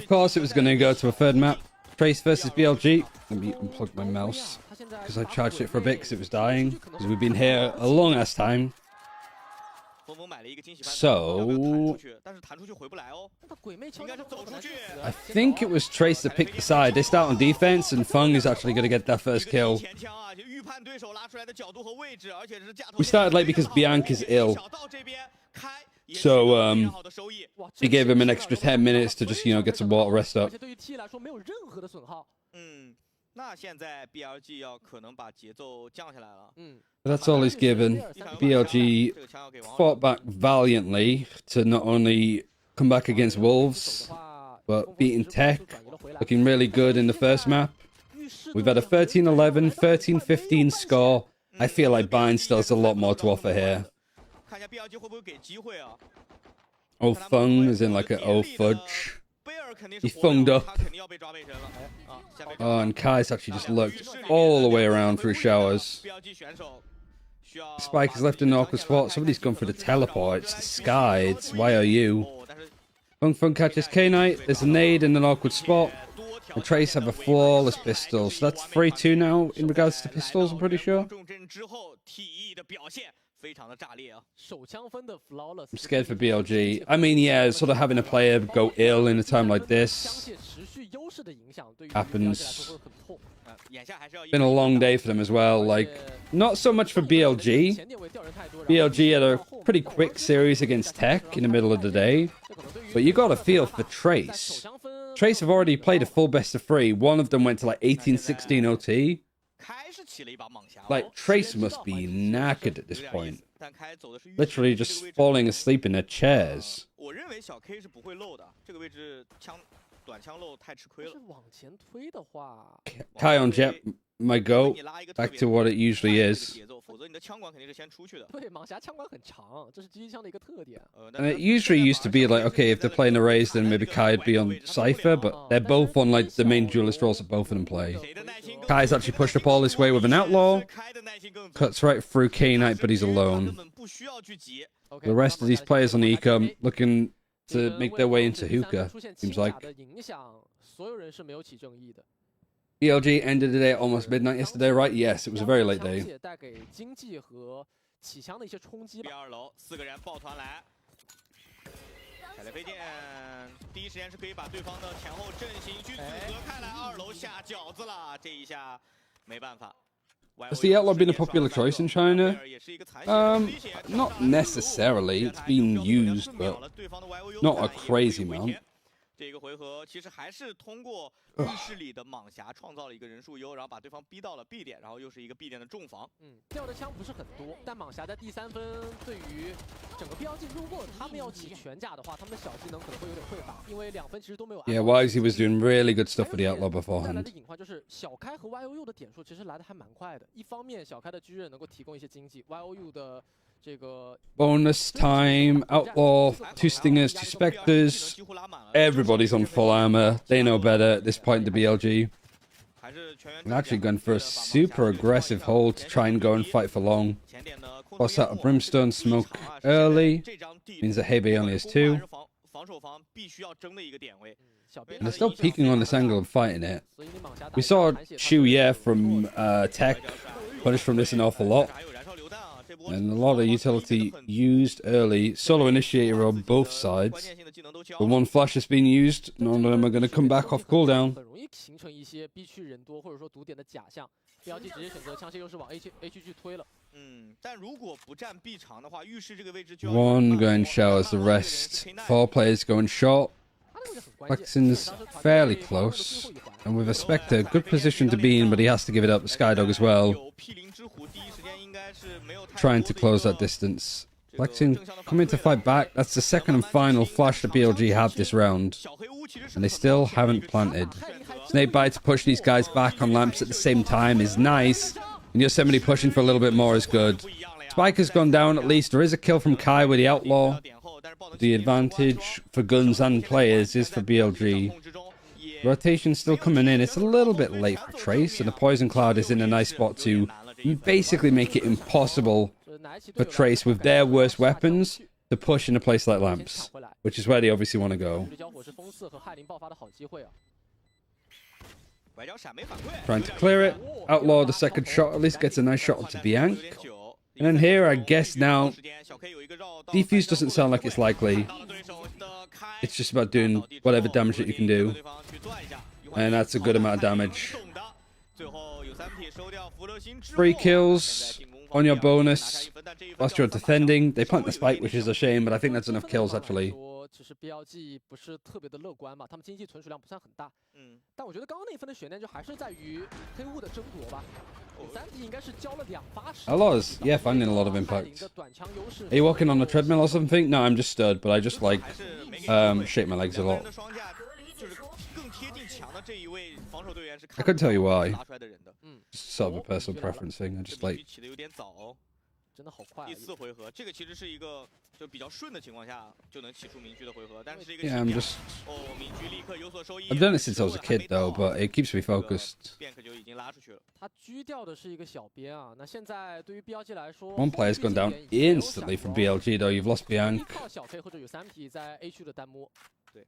Of course, it was going to go to a third map. Trace versus BLG. Let me unplug my mouse because I charged it for a bit because it was dying. Because we've been here a long ass time. So I think it was Trace that picked the side. They start on defense, and Fung is actually going to get that first kill. We started late because Bianca is ill. So, he gave him an extra 10 minutes to just, you know, get some water, rest up. That's all he's given. BLG fought back valiantly to not only come back against Wolves, but beating Tech, looking really good in the first map. We've had a 13-11, 13-15 score. I feel like Bind still has a lot more to offer here. Oh, Fung is in like an oh fudge. He funged up. Oh, and Kai's actually just looked all the way around through showers. Spike has left an awkward spot. Somebody's gone for the teleport. It's the Sky. It's YOU. Fung catches K-Knight. There's a nade in an awkward spot. And Trace have a flawless pistol. So that's 3-2 now in regards to pistols, I'm pretty sure. I'm scared for BLG. I mean, yeah, sort of having a player go ill in a time like this happens. Been a long day for them as well. Like, not so much for BLG. BLG had a pretty quick series against Tech in the middle of the day. But you got to feel for Trace. Trace have already played a full best of 3. One of them went to like 18-16 OT. Like, Trace must be knackered at this point. Literally just falling asleep in their chairs. Kai on Jet might go back to what it usually is. And it usually used to be like, okay, if they're playing a raise, then maybe Kai'd be on Cypher, but they're both on like the main duelist roles that both of them play. Kai's actually pushed up all this way with an outlaw. Cuts right through K-Knight, but he's alone. The rest of these players on the ecom looking to make their way into hookah, seems like. BLG ended the day at almost midnight yesterday, right? Yes, it was a very late day. Has the Outlaw been a popular choice in China? Not necessarily. It's been used, but not a crazy amount. 这个回合其实还是通过浴室里的蟒侠创造了一个人数优，然后把对方逼到了 B 点，然后又是一个 B 点的重防。掉的枪不是很多，但蟒侠在第3分对于整个 BLG， 如果他们要起全甲的话，他们的小技能可能会有点匮乏，因为2分其实都没有。Yeah, Wisey was doing really good stuff for the Outlaw beforehand. 带来的隐患就是小开和 YOU 的点数其实来的还蛮快的。一方面，小开的巨刃能够提供一些经济 ，YOU 的。 Bonus time, Outlaw, 2 Stingers, 2 Spectres. Everybody's on full armor. They know better at this point, the BLG. I'm actually going for a super aggressive hold to try and go and fight for long. Boss out a Brimstone smoke early. Means that Hebe only has 2. And they're still peeking on this angle and fighting it. We saw Shu Ye from Tech punish from this an awful lot. And a lot of utility used early. Solo initiator on both sides. But one flash has been used. None of them are going to come back off cooldown. One going showers, the rest. 4 players going short. Flexen's fairly close. And with a Spectre, good position to be in, but he has to give it up to Skydog as well. Trying to close that distance. Flexen coming to fight back. That's the second and final flash that BLG have this round. And they still haven't planted. Snake Bite to push these guys back on lamps at the same time is nice. And Yosemite pushing for a little bit more is good. Spike has gone down at least. There is a kill from Kai with the Outlaw. The advantage for guns and players is for BLG. Rotation still coming in. It's a little bit late for Trace, and the Poison Cloud is in a nice spot to basically make it impossible for Trace with their worst weapons to push in a place like lamps, which is where they obviously want to go. Trying to clear it. Outlaw the second shot, at least gets a nice shot onto Bianc. And then here, I guess now, defuse doesn't sound like it's likely. It's just about doing whatever damage that you can do. And that's a good amount of damage. 3 kills on your bonus whilst you're defending. They plant the spike, which is a shame, but I think that's enough kills, actually. 其实 BLG 不是特别的乐观嘛，他们经济存储量不算很大。但我觉得刚刚那一分的悬念就还是在于黑雾的争夺吧。3T 应该是交了2发。Outlaws, yeah, finding a lot of impact. Are you walking on the treadmill or something? No, I'm just stirred, but I just like shake my legs a lot. I couldn't tell you why. Just sort of a personal preference thing. I just like. 真的好快。第4回合，这个其实是一个就比较顺的情况下就能起出明车的回合，但是这个 Yeah, I'm just. I've done it since I was a kid though, but it keeps me focused. 便可就已经拉出去了。他狙掉的是一个小编啊，那现在对于 BLG 来说 ，One player's gone down instantly from BLG though. You've lost Bianc. 靠小 K 或者有3P 在 A 区的单摸。对。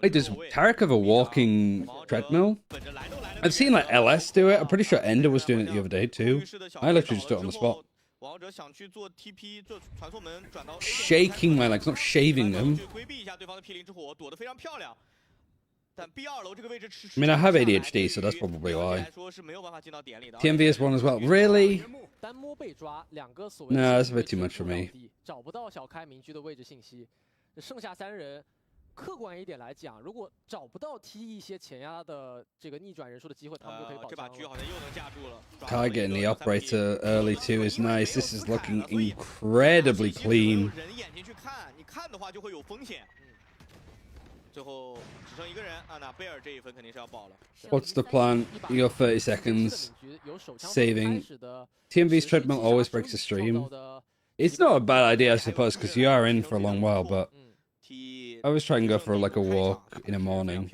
Wait, does Tarek have a walking treadmill? I've seen like LS do it. I'm pretty sure Ender was doing it the other day too. I literally just do it on the spot. Shaking my legs, not shaving them. I mean, I have ADHD, so that's probably why. TMV is one as well. Really? No, that's a bit too much for me. 剩下3人，客观一点来讲，如果找不到踢一些前压的这个逆转人数的机会，他们就可以保障了。Kai getting the operator early too is nice. This is looking incredibly clean. 人眼睛去看，你看的话就会有风险。最后只剩1个人啊，那贝尔这一分肯定是要保了。What's the plan? You got 30 seconds. Saving. TMV's treadmill always breaks the stream. It's not a bad idea, I suppose, because you are in for a long while, but I was trying to go for like a walk in the morning.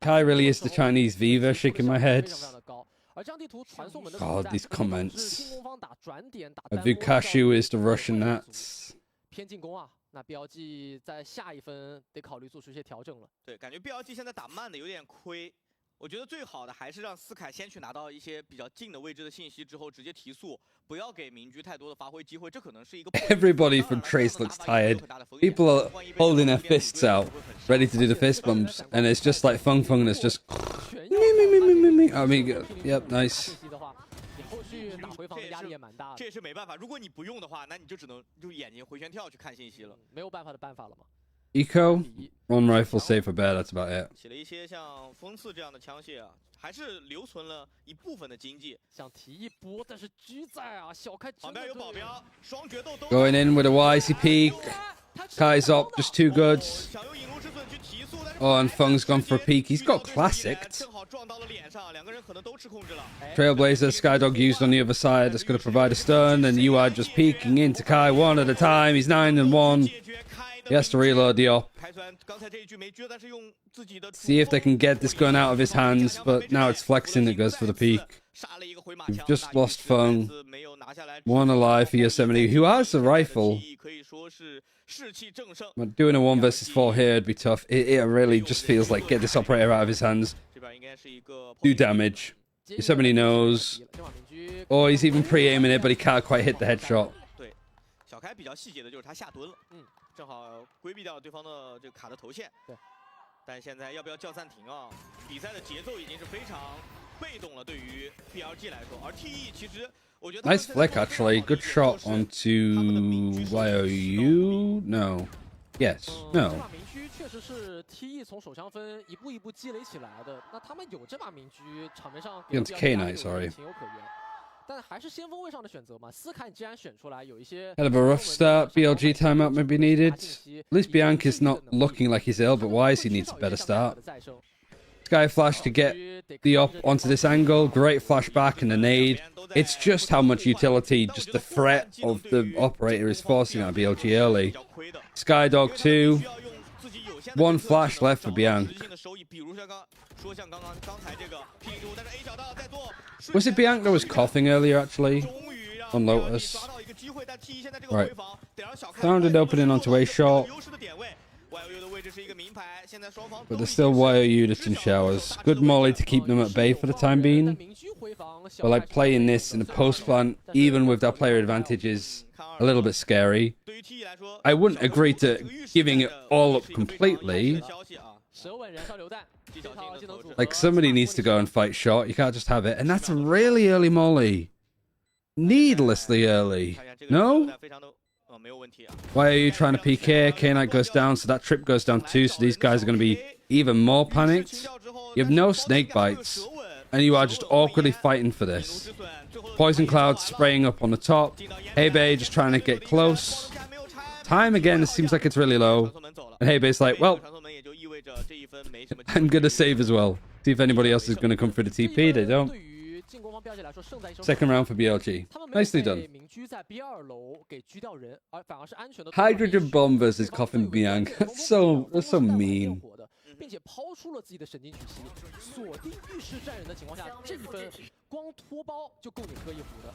Kai really is the Chinese Viva, shaking my head. God, these comments. Vukashu is the Russian Nats. 偏进攻啊，那 BLG 在下一分得考虑做出一些调整了。对，感觉 BLG 现在打慢的有点亏。 我觉得最好的还是让斯凯先去拿到一些比较近的位置的信息之后直接提速，不要给明居太多的发挥机会。这可能是一个。Everybody from Trace looks tired. People are holding their fists out, ready to do the fist bumps, and it's just like Feng Feng that's just. I mean, yep, nice. 这也是没办法，如果你不用的话，那你就只能用眼睛回旋跳去看信息了，没有办法的办法了吗？ Eco, one rifle, save for bear. That's about it. 起了一些像风刺这样的枪械啊，还是留存了一部分的经济。想提一波，但是狙在啊，小开旁边有保镖，双决斗都 going in with a YC peek. Kai's up, just 2 goods. Oh, and Feng's gone for a peek. He's got classicked. Trailblazer, Skydog used on the other side. That's going to provide a stun, and UI just peeking into Kai one at a time. He's 9 and 1. He has to reload the op. See if they can get this gun out of his hands, but now it's flexing that goes for the peak. We've just lost Feng. 1 alive for Yosemite, who has a rifle. But doing a 1 versus 4 here would be tough. It really just feels like get this operator out of his hands. Do damage. Yosemite knows. Oh, he's even pre-aiming it, but he can't quite hit the headshot. 小开比较细节的就是他下蹲了，正好规避掉了对方的这个卡的头线。对，但现在要不要叫暂停啊？比赛的节奏已经是非常被动了，对于 BLG 来说，而 TE 其实我觉得 nice flick actually, good shot onto YOU. No, yes, no. 这把明狙确实是 TE 从首枪分一步一步积累起来的，那他们有这把明狙，场面上 against K-Knight, sorry. 情有可原。 但还是先锋位上的选择嘛，斯凯既然选出来有一些 Kind of a rough start. BLG timeout may be needed. At least Bianc is not looking like he's ill, but Wise he needs a better start. Sky flash to get the op onto this angle. Great flashback and a nade. It's just how much utility just the threat of the operator is forcing out BLG early. Skydog 2. 1 flash left for Bianc. Was it Bianca that was coughing earlier, actually? On Lotus. Right. Found it opening onto a shot. But there's still YOU that's in showers. Good molly to keep them at bay for the time being. But like playing this in a post plant, even with that player advantage, is a little bit scary. I wouldn't agree to giving it all up completely. Like somebody needs to go and fight short. You can't just have it. And that's a really early molly. Needlessly early. No? Why are you trying to PK? K-Knight goes down, so that trip goes down too, so these guys are going to be even more panicked. You have no snake bites, and you are just awkwardly fighting for this. Poison Cloud spraying up on the top. Heibei just trying to get close. Time again, it seems like it's really low. And Heibei's like, well, I'm going to save as well. See if anybody else is going to come for the TP. They don't. Second round for BLG. Nicely done. Hydrogen bomb versus Coffin Biang. That's so mean. 并且抛出了自己的神经曲袭，锁定浴室战人的情况下，这一分光脱包就够你喝一壶的。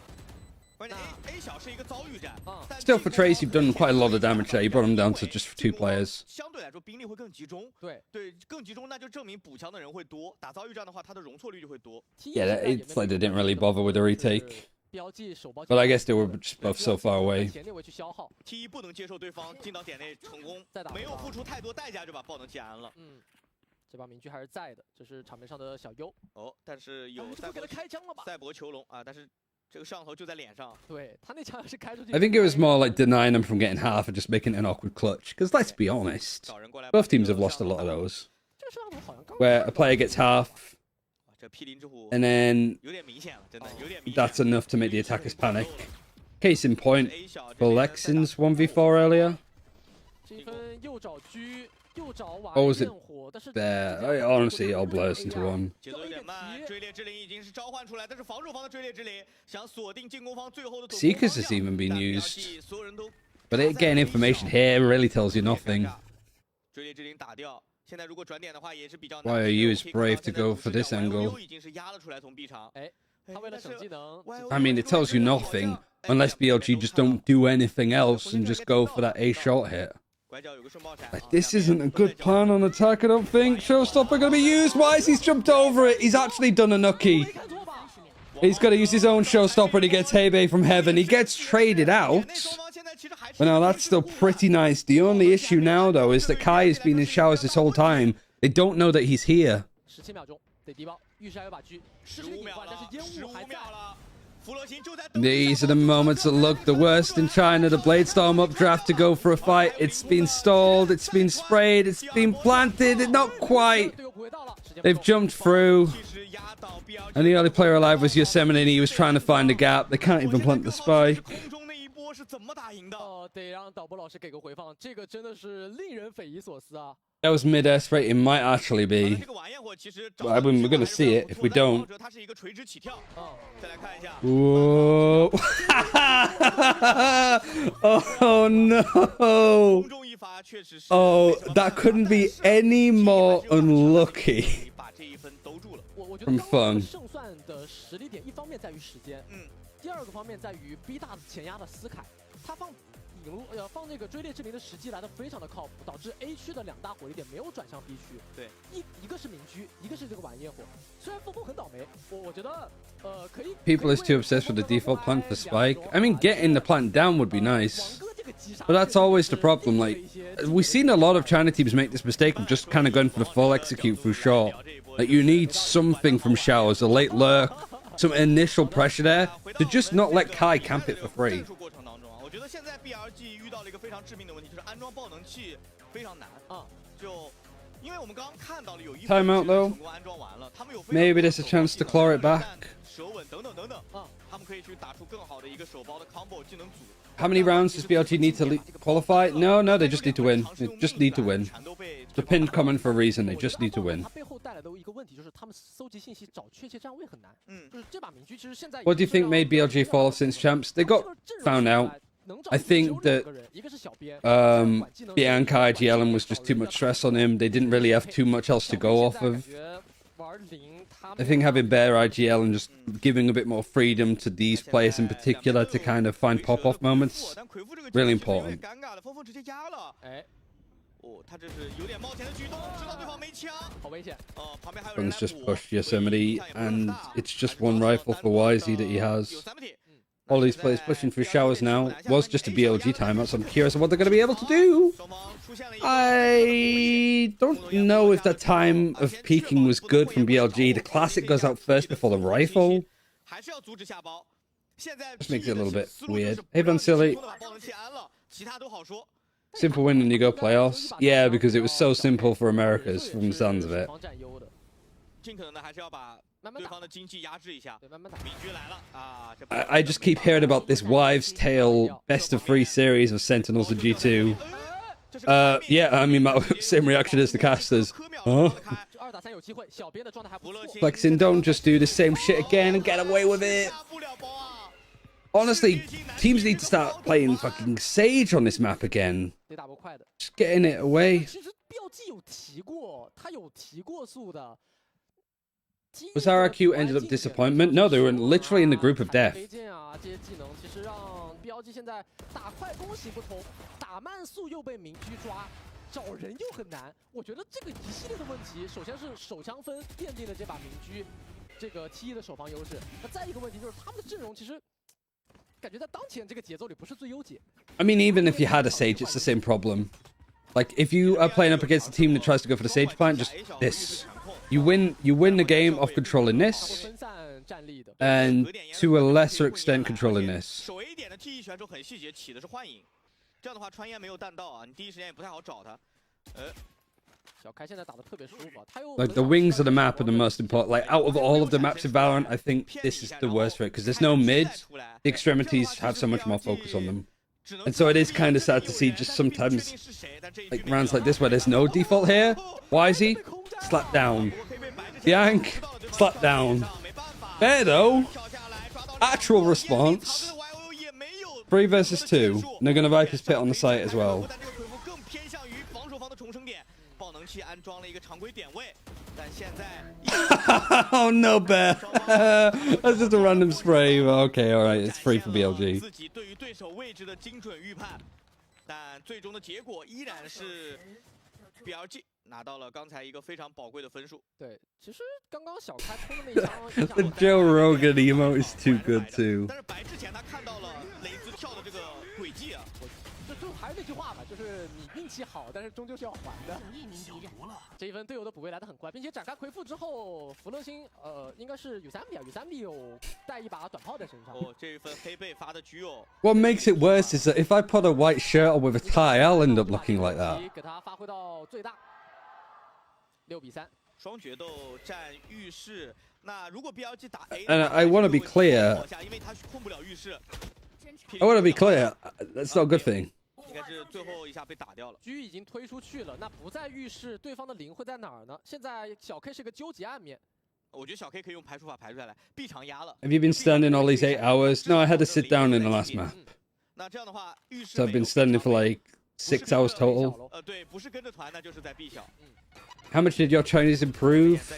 关键 A 小是一个遭遇战。Still for Trace, you've done quite a lot of damage there. You brought him down to just 2 players. 相对来说兵力会更集中。对，更集中，那就证明补强的人会多。打遭遇战的话，它的容错率就会多。Yeah, it's like they didn't really bother with the retake. But I guess they were just both so far away. T1 不能接受对方进到点内成功，没有付出太多代价就把爆能结安了。这把明驹还是在的，这是场面上的小优。哦，但是有赛博囚笼啊，但是这个摄像头就在脸上。对他那枪是开出去。I think it was more like denying them from getting half and just making an awkward clutch. Because let's be honest, both teams have lost a lot of those. Where a player gets half. And then that's enough to make the attackers panic. Case in point, Flexin's 1v4 earlier. Or was it there? Honestly, it all blurs into one. Seekers has even been used. But getting information here really tells you nothing. YOU is brave to go for this angle. I mean, it tells you nothing, unless BLG just don't do anything else and just go for that A short hit. Like, this isn't a good plan on attack, I don't think. Showstopper going to be used. Why has he jumped over it? He's actually done a nookie. He's got to use his own showstopper and he gets Heibei from heaven. He gets traded out. But now that's still pretty nice. The only issue now, though, is that Kai has been in showers this whole time. They don't know that he's here. These are the moments that look the worst in China. The Bladestorm updraft to go for a fight. It's been stalled. It's been sprayed. It's been planted. Not quite. They've jumped through. And the only player alive was Yosemite. He was trying to find a gap. They can't even plant the spike. That was mid-air spray. It might actually be. But I mean, we're going to see it if we don't. Whoa. Oh, no. Oh, that couldn't be any more unlucky. From Feng. 第二个方面在于 B 大的前压的斯凯，他放那个追猎之灵的时机来的非常的靠谱，导致 A 区的2大火力点没有转向 B 区。对，一个是明驹，一个是这个晚焰火。虽然风风很倒霉，我觉得可以。People is too obsessed with the default plant for spike. I mean, getting the plant down would be nice. But that's always the problem. Like, we've seen a lot of China teams make this mistake of just kind of going for the full execute through short. Like, you need something from showers, a late lurk, some initial pressure there to just not let Kai camp it for free. Timeout though. Maybe there's a chance to claw it back. How many rounds does BLG need to qualify? No, they just need to win. They just need to win. The pin coming for a reason. They just need to win. What do you think made BLG fall off since champs? They got found out. I think that Bianca IGL was just too much stress on him. They didn't really have too much else to go off of. I think having better IGL and just giving a bit more freedom to these players in particular to kind of find pop-off moments, really important. One's just pushed Yosemite, and it's just one rifle for Wisey that he has. All these players pushing through showers now. Was just a BLG timeout, so I'm curious what they're going to be able to do. I don't know if that time of peeking was good from BLG. The classic goes out first before the rifle. Just makes it a little bit weird. Hey, Van Silly. Simple win and you go playoffs? Yeah, because it was so simple for Americas from the sounds of it. I just keep hearing about this wives' tale best of 3 series of Sentinels and G2. Yeah, I mean, same reaction as the casters. Huh? Flexing, don't just do the same shit again and get away with it. Honestly, teams need to start playing fucking Sage on this map again. Just getting it away. Was RRQ ended up disappointment? No, they were literally in the group of death. I mean, even if you had a Sage, it's the same problem. Like, if you are playing up against a team that tries to go for the Sage plant, just this. You win the game off controlling this, and to a lesser extent controlling this. Like, the wings of the map are the most important. Like, out of all of the maps in Valorant, I think this is the worst for it, because there's no mid. The extremities have so much more focus on them. And so it is kind of sad to see just sometimes, like, rounds like this where there's no default here. Wisey, slap down. Yank, slap down. Fair though. Actual response. 3 versus 2. And they're going to Viper's Pit on the site as well. Oh no, Bear. That's just a random spray. Okay, alright, it's free for BLG. The Joe Rogan emote is too good too. What makes it worse is that if I put a white shirt on with a tie, I'll end up looking like that. And I want to be clear. That's not a good thing. Have you been standing all these 8 hours? No, I had to sit down in the last map. So I've been standing for like 6 hours total. How much did your Chinese improve?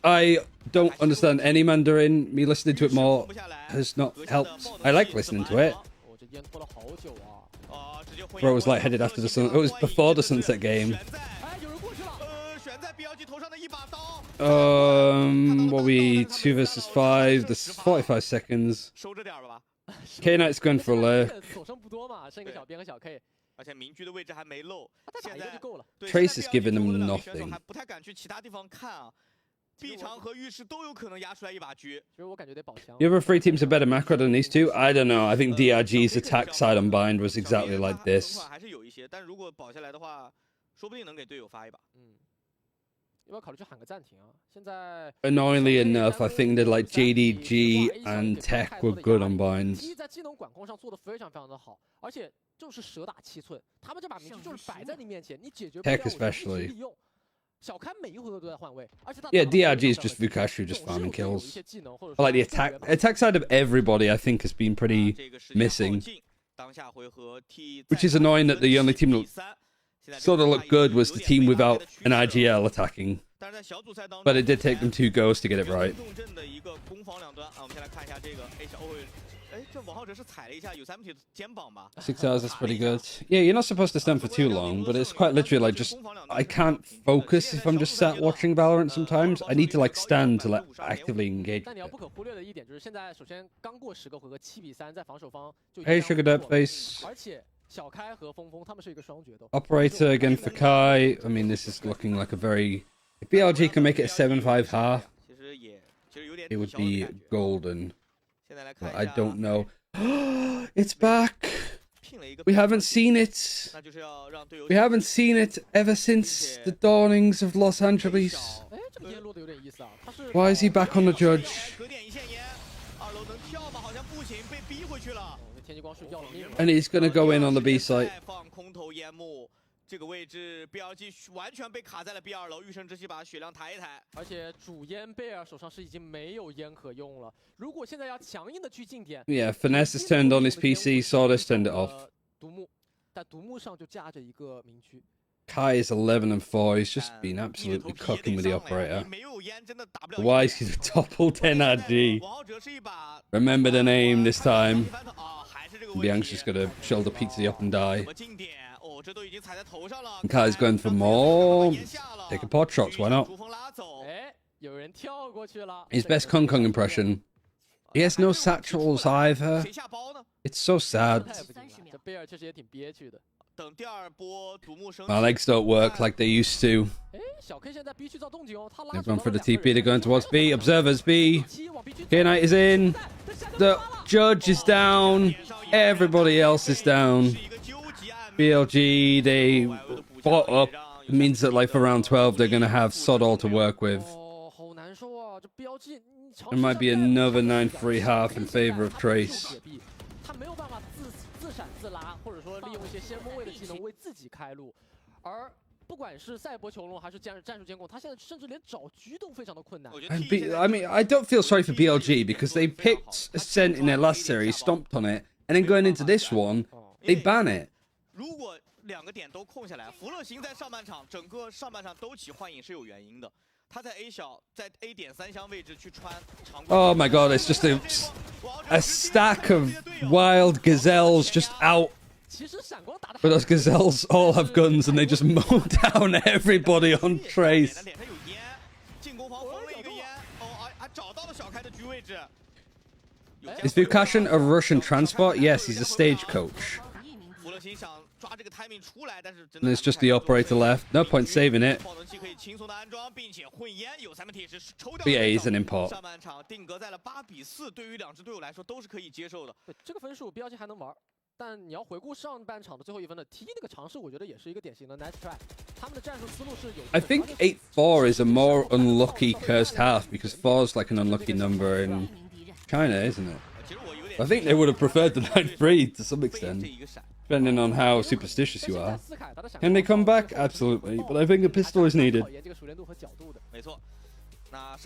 I don't understand any Mandarin. Me listening to it more has not helped. I like listening to it. Bro was lightheaded after the sun. It was before the sunset game. What we 2 versus 5. There's 45 seconds. K-Knight's going for a lurk. Trace is giving them nothing. The other 3 teams are better macro than these 2? I don't know. I think DRG's attack side on bind was exactly like this. Annoyingly enough, I think that like JDG and Tech were good on bind. Tech especially. Yeah, DRG is just Vukashu just farming kills. I like the attack side of everybody, I think, has been pretty missing. Which is annoying that the only team that sort of looked good was the team without an IGL attacking. But it did take them 2 goes to get it right. 6 hours is pretty good. Yeah, you're not supposed to stand for too long, but it's quite literally like just I can't focus if I'm just sat watching Valorant sometimes. I need to like stand to like actively engage. Hey, Sugar Dirt Face. Operator again for Kai. I mean, this is looking like a very... If BLG can make it a 7-5 half, it would be golden. But I don't know. It's back! We haven't seen it. We haven't seen it ever since the dawnings of Los Angeles. Why is he back on the judge? And he's gonna go in on the B site. 这个位置 BLG 完全被卡在了 B2 楼，御神之气把血量抬一抬，而且主烟贝尔手上是已经没有烟可用了。如果现在要强硬的去进点 ，Yeah, Finesse has turned on his PC, Sawdust turned it off. 独木，但独木上就架着一个明区。Kai is 11 and 4. He's just been absolutely cooking with the operator. Why is he the topple 10 RG? Remember the name this time. Bian's just gonna shoulder pizza up and die. And Kai's going for more. Taking pot shots, why not? His best Kong Kong impression. He has no satchels either. It's so sad. My legs don't work like they used to. They've gone for the TP, they're going towards B. Observers B. K-Knight is in. The judge is down. Everybody else is down. BLG, they bought up. It means that like for round 12 they're going to have sod all to work with. There might be another 9-3 half in favor of Trace. I mean, I don't feel sorry for BLG because they picked Ascent in their last series, stomped on it, and then going into this one, they ban it. 如果2个点都空下来，福乐行在上半场整个上半场都起幻影是有原因的。他在 A 小，在 A 点3箱位置去穿长。Oh my god! It's just a stack of wild gazelles just out. But those gazelles all have guns and they just mow down everybody on Trace. Is Vukashin a Russian transport? Yes, he's a stagecoach. And there's just the operator left. No point saving it. But yeah, he's an import. I think 8-4 is a more unlucky cursed half because 4 is like an unlucky number in China, isn't it? I think they would have preferred the 9-3 to some extent, depending on how superstitious you are. Can they come back? Absolutely, but I think a pistol is needed.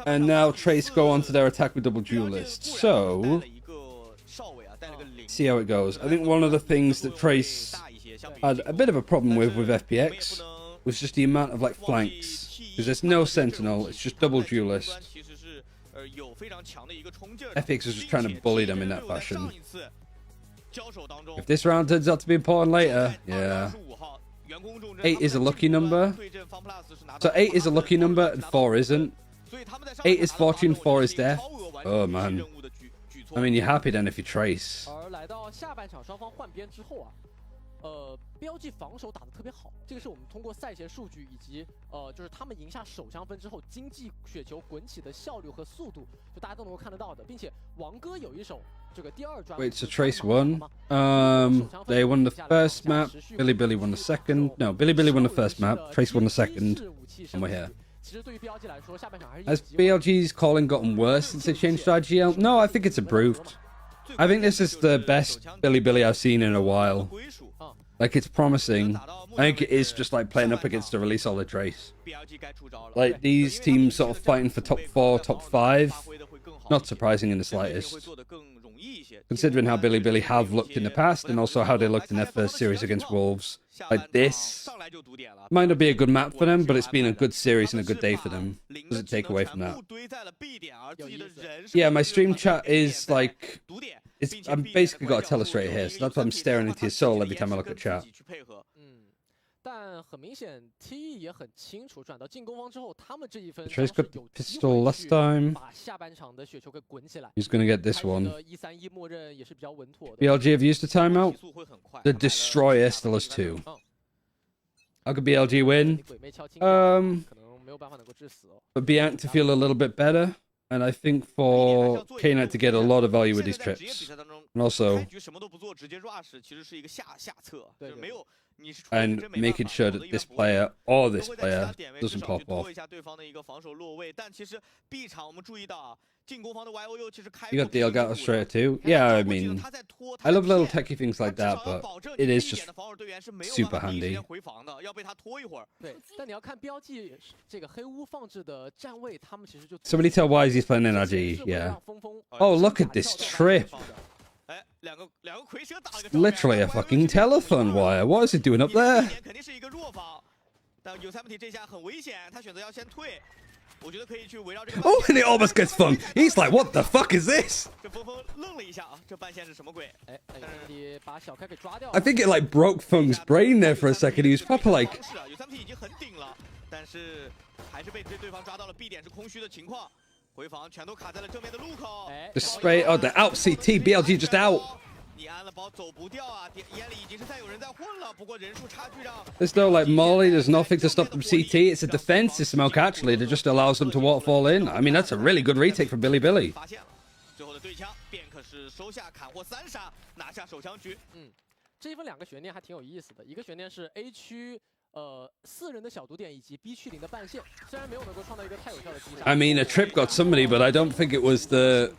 And now Trace go on to their attack with double duelist. So, see how it goes. I think one of the things that Trace had a bit of a problem with FPX was just the amount of like flanks, because there's no sentinel, it's just double duelist. FPX was just trying to bully them in that fashion. If this round turns out to be important later, yeah. 8 is a lucky number. So 8 is a lucky number and 4 isn't. 8 is fortune, 4 is death. Oh man. I mean, you're happy then if you Trace. BLG 防守打得特别好，这个是我们通过赛前数据以及就是他们赢下首香分之后，经济雪球滚起的效率和速度，就大家都能够看得到的，并且王哥有一手这个第二专。Wait, so Trace won. They won the first map. Billy won the second. No, Billy won the first map. Trace won the second. And we're here. Has BLG's calling gotten worse since they changed to IGL? No, I think it's improved. I think this is the best Billy I've seen in a while. Like, it's promising. I think it is just like playing up against a really solid Trace. Like, these teams sort of fighting for top 4, top 5. Not surprising in the slightest. considering how Billy have looked in the past and also how they looked in their first series against Wolves. Like this might not be a good map for them, but it's been a good series and a good day for them. Doesn't take away from that. Yeah, my stream chat is like, I'm basically got a telestrator here, so that's why I'm staring into your soul every time I look at chat. 但很明显 ，T 也很清楚，转到进攻方之后，他们这一分 Trace got the pistol last time. 把下半场的雪球给滚起来。He's gonna get this one. 131默认也是比较稳妥的。BLG have used the timeout. The Destroyer still has 2. How could BLG win? But Bianc to feel a little bit better, and I think for K-Knight to get a lot of value with these trips, and also. And making sure that this player or this player doesn't pop off. You got the Elgato Strayer too? Yeah, I mean, I love little techie things like that, but it is just super handy. Somebody tell Wise he's playing NRG, yeah. Oh, look at this trip. Literally a fucking telephone wire. What is it doing up there? Oh, and it almost gets Feng. He's like, what the fuck is this? I think it like broke Feng's brain there for a second. He was proper like... The spray, oh, the out CT, BLG just out. There's no like molly, there's nothing to stop them CT. It's a defense system actually that just allows them to waterfall in. I mean, that's a really good retake from Billy. 这一分两个悬念还挺有意思的，一个悬念是 A 区4人的小毒点以及 B 区0的半线，虽然没有能够创造一个太有效的击杀。I mean, a trip got somebody, but I don't think it was the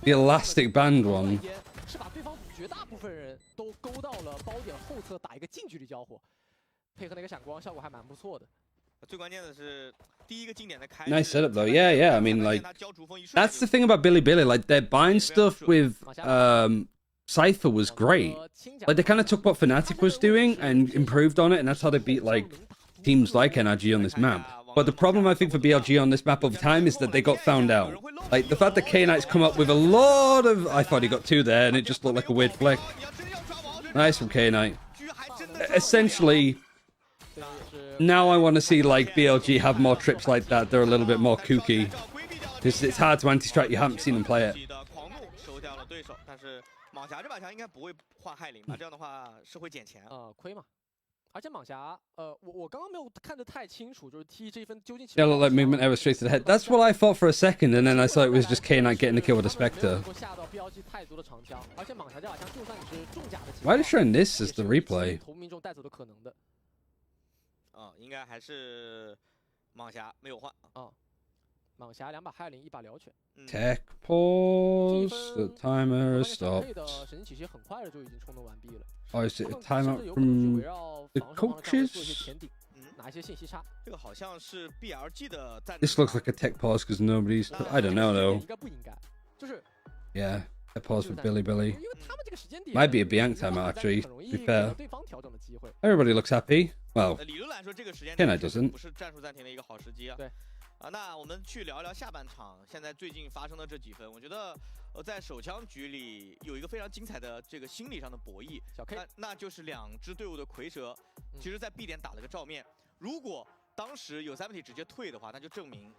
elastic band one. 是把对方绝大部分人都勾到了包点后侧打一个近距离交火，配合那个闪光效果还蛮不错的。最关键的是第一个经典的开。Nice setup though, yeah. I mean, like that's the thing about Billy. Like their bind stuff with Cypher was great. Like they kind of took what Fnatic was doing and improved on it, and that's how they beat like teams like NRG on this map. But the problem I think for BLG on this map over time is that they got found out. Like the fact that K-Knight's come up with a lot of... I thought he got 2 there and it just looked like a weird flick. Nice from K-Knight. Essentially, now I want to see like BLG have more trips like that. They're a little bit more kooky. Because it's hard to anti-strat, you haven't seen them play it. 蟒侠这把枪应该不会换害灵吧？这样的话是会减钱亏嘛。而且蟒侠，我刚刚没有看得太清楚，就是 T 这一分究竟。Yeah, look like movement error straight to the head. That's what I thought for a second, and then I thought it was just K-Knight getting the kill with the Spectre. Why are they showing this as the replay? 应该还是蟒侠没有换啊。蟒侠2把害灵1把燎犬。Tech pause. The timer has stopped. Oh, is it a timeout from the coaches? This looks like a tech pause because nobody's... I don't know though. Yeah, tech pause for Billy. Might be a Bianc timeout actually, to be fair. Everybody looks happy. Well, K-Knight doesn't. 那我们去聊聊下半场，现在最近发生的这几分，我觉得在手枪局里有一个非常精彩的这个心理上的博弈，那就是2支队伍的蝰蛇，其实在 B 点打了个照面。如果当时有3体直接退的话，那就证明，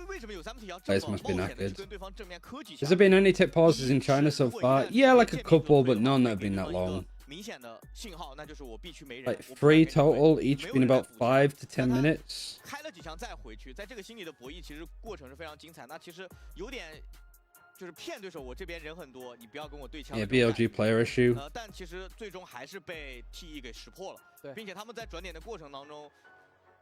为什么有3体要这么冒险的去跟对方正面科技？ Has there been any tech pauses in China so far? Yeah, like a couple, but none that have been that long. Like 3 total, each been about 5 to 10 minutes. 开了几枪再回去，在这个心理的博弈，其实过程是非常精彩。那其实有点就是骗对手，我这边人很多，你不要跟我对枪。Yeah, BLG player issue. 但其实最终还是被 TE 给识破了，并且他们在转点的过程当中，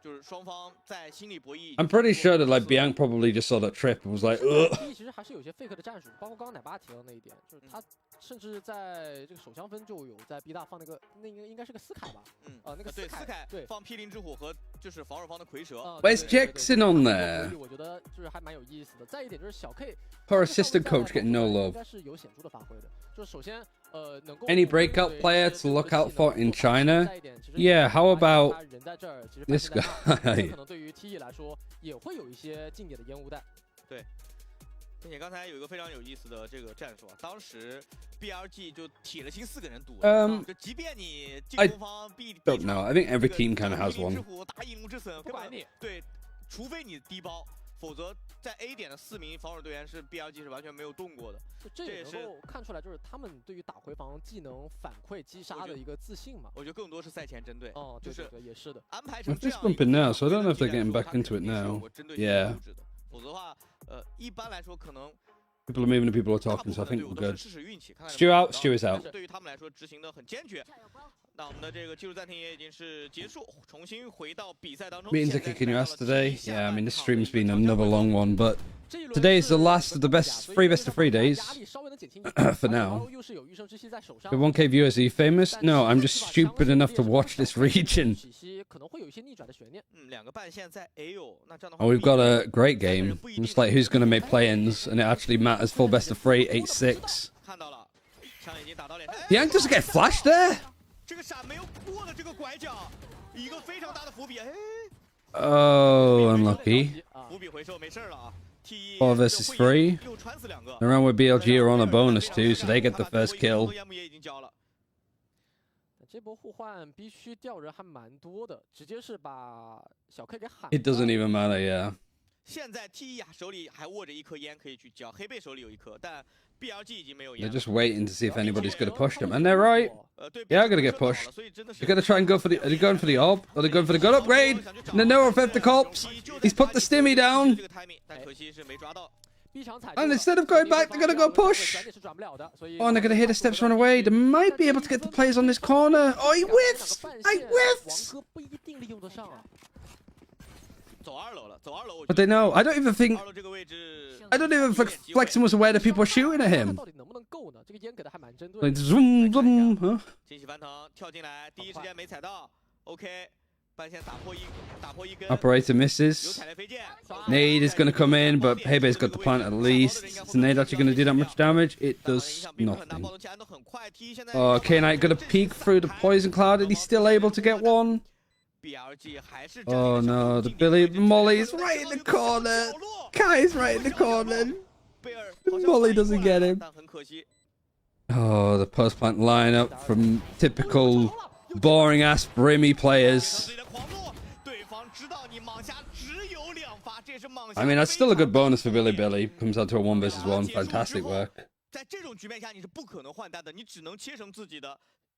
就是双方在心理博弈。I'm pretty sure that like Bianc probably just saw that trip and was like, ugh. 其实还是有些 fake 的战术，包括刚刚奶爸提到那一点，就是他甚至在这个首相分就有在 B 大放那个应该是个斯凯吧？那个斯凯对放霹雳之虎和就是防守方的蝰蛇。Where's Jackson on there? 我觉得就是还蛮有意思的。再一点就是小 K Poor assistant coach getting no love. 应该是有显著的发挥的。就是首先能够 Any breakout player to look out for in China? Yeah, how about this guy? 可能对于 TE 来说也会有一些经典的烟雾弹。对。并且刚才有一个非常有意思的这个战术啊，当时 BLG 就铁了心4个人赌，就即便你进攻方 don't know. I think every team kind of has one. 打引龙之隼，不管你对，除非你低包，否则在 A 点的4名防守队员是 BLG 是完全没有动过的。这也能够看出来，就是他们对于打回防技能反馈击杀的一个自信嘛。我觉得更多是赛前针对，就是也是的，安排成这样。It's bumping now, so I don't know if they're getting back into it now. Yeah. 否则的话，一般来说可能 people are moving and people are talking, so I think we're good. Stu out, Stu is out. 对于他们来说执行的很坚决。那我们的这个技术暂停也已经是结束，重新回到比赛当中。Meetings are kicking your ass today. Yeah, I mean this stream's been another long one, but today is the last of the best of 3 days for now. With 1K viewers, are you famous? No, I'm just stupid enough to watch this region. Oh, we've got a great game. It's like who's going to make play-ins, and it actually matters. Full best of 3, 8-6. Yang doesn't get flashed there. Oh, unlucky. 4 versus 3. Around with BLG are on a bonus too, so they get the first kill. 这波互换必须掉人还蛮多的，直接是把小 K 给喊。It doesn't even matter, yeah. 现在 TE 手里还握着一颗烟可以去交，黑贝手里有一颗，但 BLG 已经没有烟。They're just waiting to see if anybody's going to push them, and they're right. They are going to get pushed. They're going to try and go for the. Are they going for the orb? Are they going for the gun upgrade? No, no, affect the cops. He's put the stimmy down. And instead of going back, they're going to go push. Oh, and they're going to hear the steps run away. They might be able to get the players on this corner. Oh, he whiffs! I whiffs! But they know. I don't even think Flexen was aware that people were shooting at him. Like, zoom, zoom, huh? Operator misses. Nade is going to come in, but Heibe's got the plant at least. Is Nade actually going to do that much damage? It does nothing. Oh, K-Knight going to peek through the poison cloud, and he's still able to get one. Oh no, the Molly's right in the corner. Kai's right in the corner. Molly doesn't get him. Oh, the post-plant lineup from typical boring-ass Brimmy players. I mean, that's still a good bonus for Billy Billy. Comes out to a 1 versus 1. Fantastic work.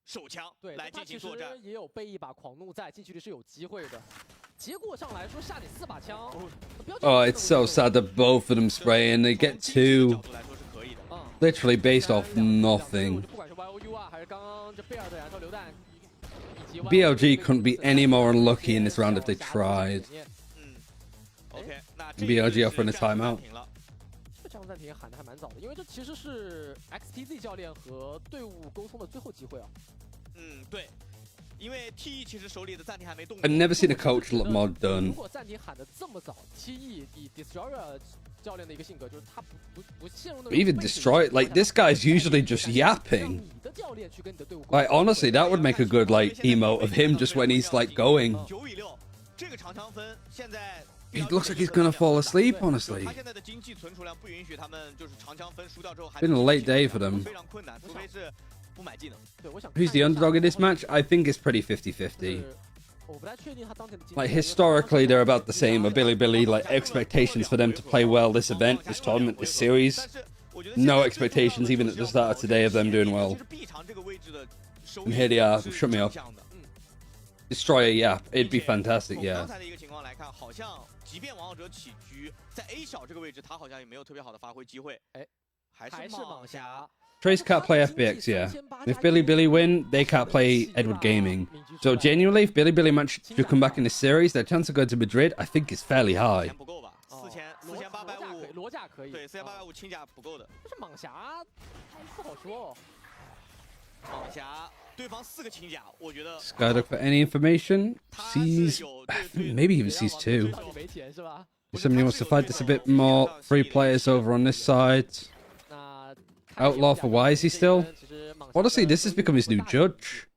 手枪来进行作战，也有备一把狂怒在，近距离是有机会的。结果上来说下你4把枪。Oh, it's so sad that both of them spray and they get 2. Literally based off nothing. BLG couldn't be any more unlucky in this round if they tried. BLG offering a timeout. 这场暂停喊的还蛮早的，因为这其实是 XTZ 教练和队伍沟通的最后机会啊。对，因为 TE 其实手里的暂停还没动。I've never seen a coach look more done. 如果暂停喊的这么早 ，TE 以 Destroyer 教练的一个性格，就是他不陷入那种。Even Destroy, like this guy's usually just yapping. Like honestly, that would make a good like emote of him just when he's like going. 9-6，这个长枪分现在。He looks like he's gonna fall asleep, honestly. Been a late day for them. Who's the underdog in this match? I think it's pretty 50-50. Like, historically, they're about the same. Billy, like, expectations for them to play well this event, this tournament, this series. No expectations, even at the start of today, of them doing well. And here they are. Shut me up. Destroy a yap. It'd be fantastic, yeah. 即便王者起局在 A 小这个位置，他好像也没有特别好的发挥机会。哎，还是蟒侠 Trace can't play FBX, yeah. If Billy win, they can't play Edward Gaming. So genuinely, if Billy managed to come back in this series, their chance of going to Madrid, I think, is fairly high. 对，4850轻甲不够的。但是蟒侠不好说。蟒侠对方4个轻甲，我觉得。Skydock for any information? Sees, maybe even sees 2. If somebody wants to fight this a bit more, 3 players over on this side. Outlaw for why is he still? Honestly, this has become his new judge.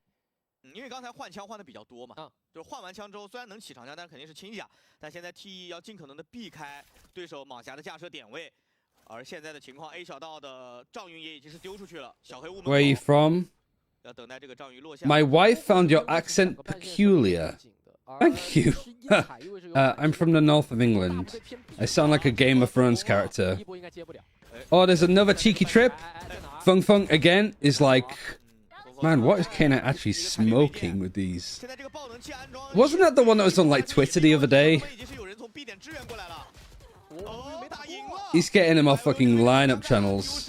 因为刚才换枪换的比较多嘛，就是换完枪之后虽然能起长枪，但是肯定是轻甲，但现在 T1要尽可能的避开对手蟒侠的架设点位，而现在的情况 A 小道的赵云也已经是丢出去了，小黑屋门口。Where are you from? 要等待这个赵云落下。My wife found your accent peculiar. Thank you. I'm from the north of England. I sound like a Game of Thrones character. Oh, there's another cheeky trip. Fung again is like... Man, what is Kane actually smoking with these? Wasn't that the one that was on like Twitter the other day? He's getting him off fucking lineup channels.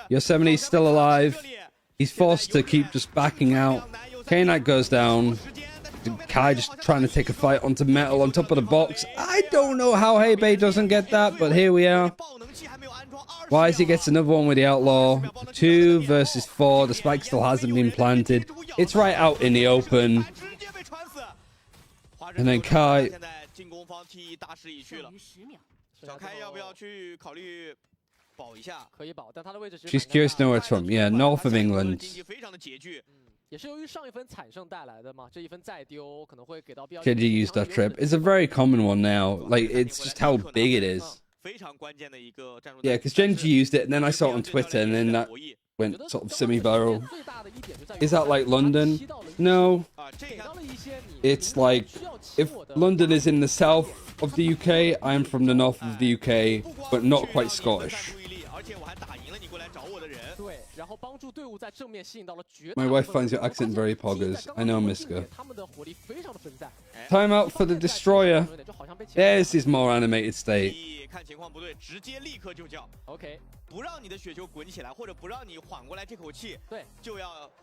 Yosemite's still alive. He's forced to keep just backing out. Kane goes down. Kai just trying to take a fight onto metal on top of the box. I don't know how Hebei doesn't get that, but here we are. Wisey gets another one with the Outlaw. 2 versus 4. The spike still hasn't been planted. It's right out in the open. And then Kai. She's curious to know where it's from. Yeah, north of England. 也是由于上一分惨胜带来的嘛，这一分再丢可能会给到 BLG used that trip. It's a very common one now. Like, it's just how big it is. Yeah, because Genji used it, and then I saw it on Twitter, and then that went sort of semi-viral. Is that like London? No. It's like, if London is in the south of the UK, I'm from the north of the UK, but not quite Scottish. My wife finds your accent very poggers. I know, Miska. Time out for the Destroyer. There's his more animated state.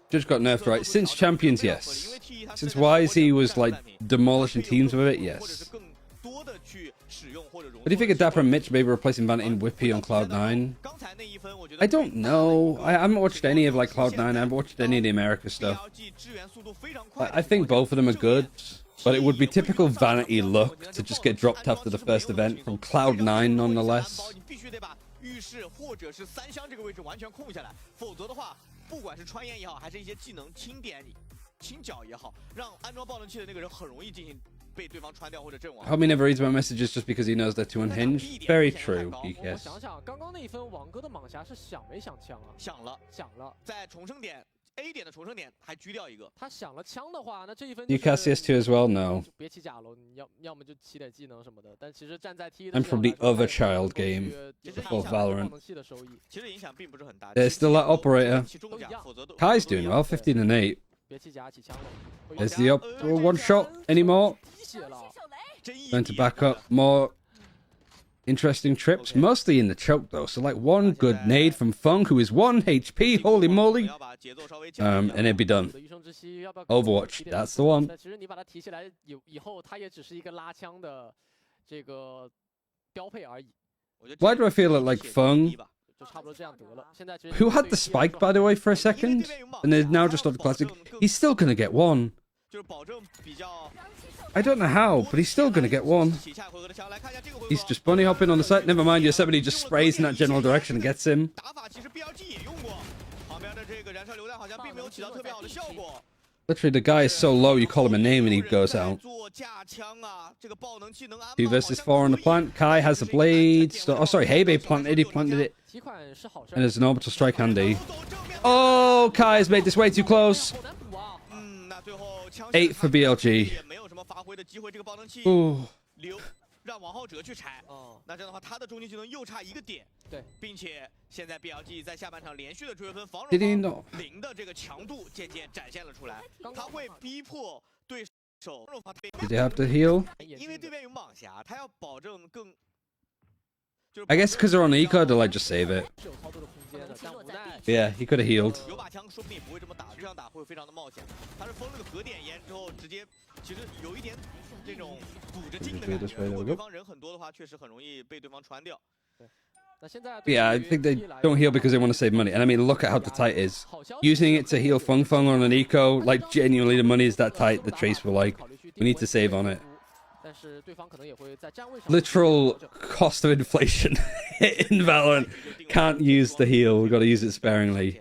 Just got nerfed, right? Since Champions, yes. Since Wisey was like demolishing teams with it, yes. What do you think of Dapper and Mitch maybe replacing Vanity and Whippy on Cloud9? I don't know. I haven't watched any of like Cloud9. I haven't watched any of the America stuff. I think both of them are good, but it would be typical Vanity luck to just get dropped after the first event from Cloud9 nonetheless. 被对方穿掉或者阵亡。Homie never reads my messages just because he knows they're too unhinged. Very true, BKS. 我想想，刚刚那一分，王哥的蟒侠是想没想枪啊？想了，在重生点 A 点的重生点还狙掉一个。他想了枪的话，那这一分。You cast CS2 as well? No. 别起甲了，你要么就起点技能什么的。但其实站在 T。I'm from the other child game before Valorant. 其实影响并不是很大。There's still that operator. Kai's doing well, 15 and 8. There's the one shot anymore. Going to back up more interesting trips, mostly in the choke though. So like one good nade from Fung, who is 1 HP, holy moly. And it'd be done. Overwatch, that's the one. Why do I feel like Fung, who had the spike by the way for a second, and is now just on the classic, he's still gonna get one. I don't know how, but he's still gonna get one. He's just bunny hopping on the side. Never mind, Yosemite just sprays in that general direction and gets him. Literally, the guy is so low, you call him a name and he goes out. 2 versus 4 on the plant. Kai has a blade. Oh, sorry, Hebei planted. He planted it. And there's an orbital strike handy. Oh, Kai has made this way too close. 8 for BLG. Ooh. 让王浩哲去拆，那这样的话，他的终极技能又差1个点，对，并且现在 BLG 在下半场连续的追分，防守方0的这个强度渐渐展现了出来，他会逼迫对手。Did they have to heal? 因为对面有蟒侠，他要保证更 I guess because they're on eco, they'll like just save it. Yeah, he could have healed. Yeah, I think they don't heal because they want to save money. And I mean, look at how the tight is. Using it to heal Feng Feng on an eco, like genuinely the money is that tight, the Trace were like, we need to save on it. Literal cost of inflation in Valorant. Can't use the heal, we've got to use it sparingly.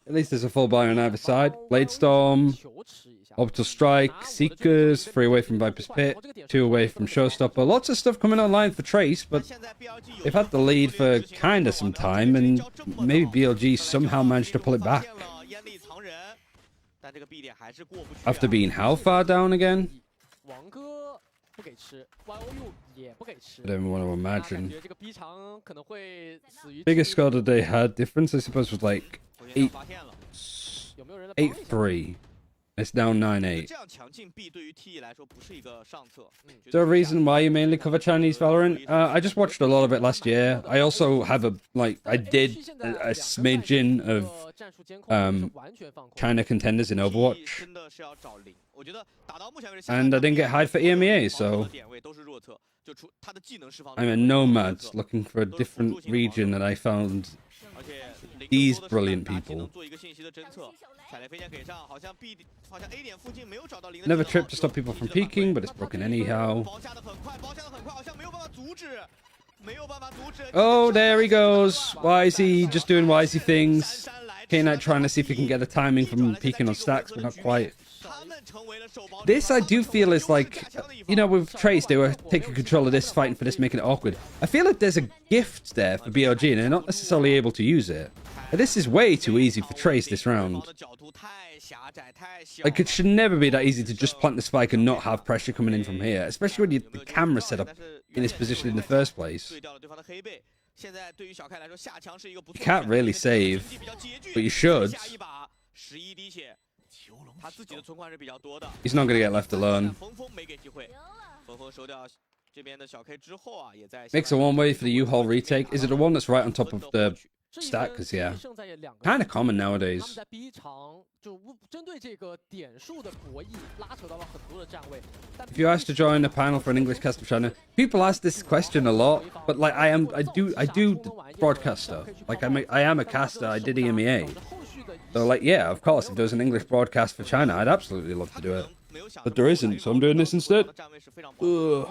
At least there's a full buy on either side. Blade Storm, Orbital Strike, Seekers, 3 away from Viper's Pit, 2 away from Showstopper. Lots of stuff coming online for Trace, but they've had the lead for kind of some time, and maybe BLG somehow managed to pull it back. After being how far down again? I don't even want to imagine. Biggest score that they had, difference I suppose was like 8-3. It's now 9-8. Is there a reason why you mainly cover Chinese Valorant? I just watched a lot of it last year. I also have I did a smidgen of China contenders in Overwatch. And I didn't get hired for EMEA, so I'm a nomad looking for a different region, and I found these brilliant people. Never tripped to stop people from peeking, but it's broken anyhow. Oh, there he goes. Wisey, just doing wisey things. K-Knight trying to see if he can get the timing from peeking on stacks, but not quite. This I do feel is like, you know, with Trace, they were taking control of this, fighting for this, making it awkward. I feel like there's a gift there for BLG, and they're not necessarily able to use it. And this is way too easy for Trace this round. Like, it should never be that easy to just plant the spike and not have pressure coming in from here, especially when the camera's set up in this position in the first place. You can't really save, but you should. He's not going to get left alone. Makes a one-way for the U-Haul retake. Is it the one that's right on top of the stack? Because, yeah, kind of common nowadays. If you asked to join the panel for an English cast of China, people ask this question a lot, but like I do broadcast stuff. Like I am a caster. I did EMEA. So like, yeah, of course, if there was an English broadcast for China, I'd absolutely love to do it. But there isn't, so I'm doing this instead. Ugh.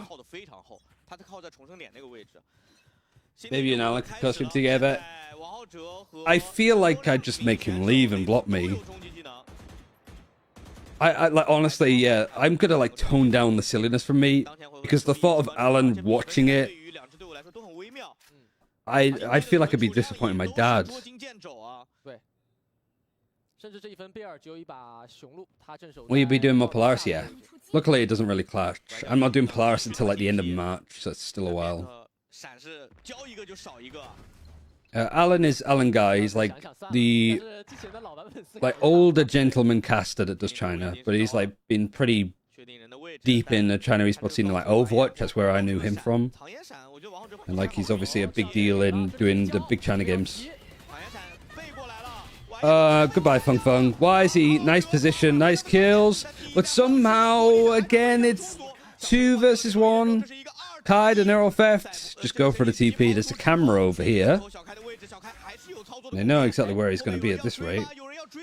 Maybe an Alan could costume together. I feel like I'd just make him leave and block me. I like, honestly, yeah, I'm gonna like tone down the silliness from me, because the thought of Alan watching it, I feel like I'd be disappointing my dad. Will you be doing more Polaris? Yeah. Luckily, it doesn't really clash. I'm not doing Polaris until like the end of March, so it's still a while. Alan is Alan Guy. He's like the older gentleman caster that does China, but he's like been pretty deep in the China esports scene, like Overwatch. That's where I knew him from, and like he's obviously a big deal in doing the big China games. Goodbye, Feng Feng. Wisey, nice position, nice kills, but somehow again it's 2 versus 1. Tide and arrow theft. Just go for the TP. There's a camera over here. They know exactly where he's going to be at this rate.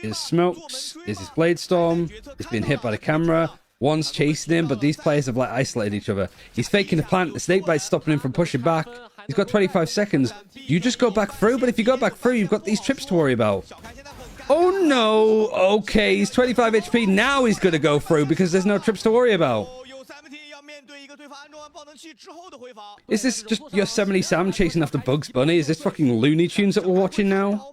His smokes. Is his blade storm. He's been hit by the camera. One's chasing him, but these players have like isolated each other. He's faking the plant. The snake bite's stopping him from pushing back. He's got 25 seconds. You just go back through, but if you go back through, you've got these trips to worry about. Oh no! Okay, he's 25 HP. Now he's going to go through because there's no trips to worry about. Is this just Yosemite Sam chasing after Bugs Bunny? Is this fucking Looney Tunes that we're watching now?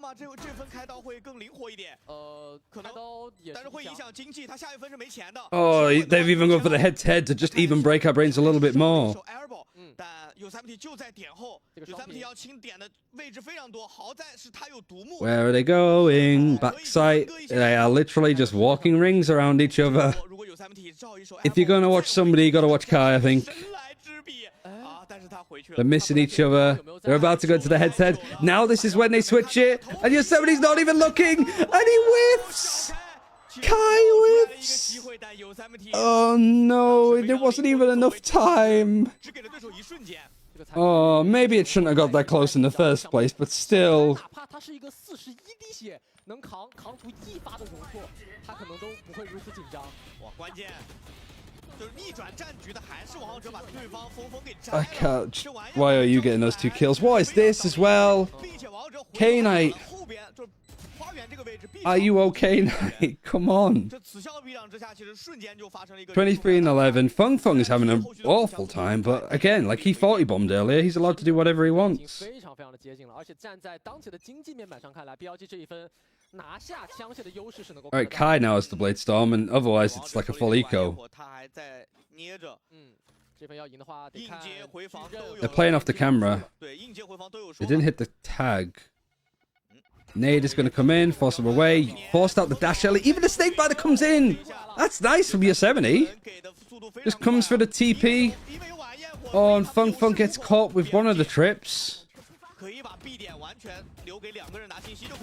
Oh, they've even gone for the head-to-head to just even break our brains a little bit more. Where are they going? Backside. They are literally just walking rings around each other. If you're gonna watch somebody, you gotta watch Kai, I think. They're missing each other. They're about to go to the head-to-head. Now this is when they switch it. And Yosemite's not even looking. And he whiffs. Kai whiffs. Oh no, there wasn't even enough time. Oh, maybe it shouldn't have got that close in the first place, but still. I can't. Why are you getting those 2 kills? What is this as well? K-Knight. Are you okay, Knight? Come on. 23 and 11. Feng Feng is having an awful time, but again, like he 40 bombed earlier, he's allowed to do whatever he wants. Alright, Kai now has the Blade Storm, and otherwise it's like a full eco. They're playing off the camera. They didn't hit the tag. Nade is going to come in, force him away, forced out the dash early. Even the snake biter comes in. That's nice from Yosemite. Just comes for the TP. Oh, and Feng Feng gets caught with one of the trips.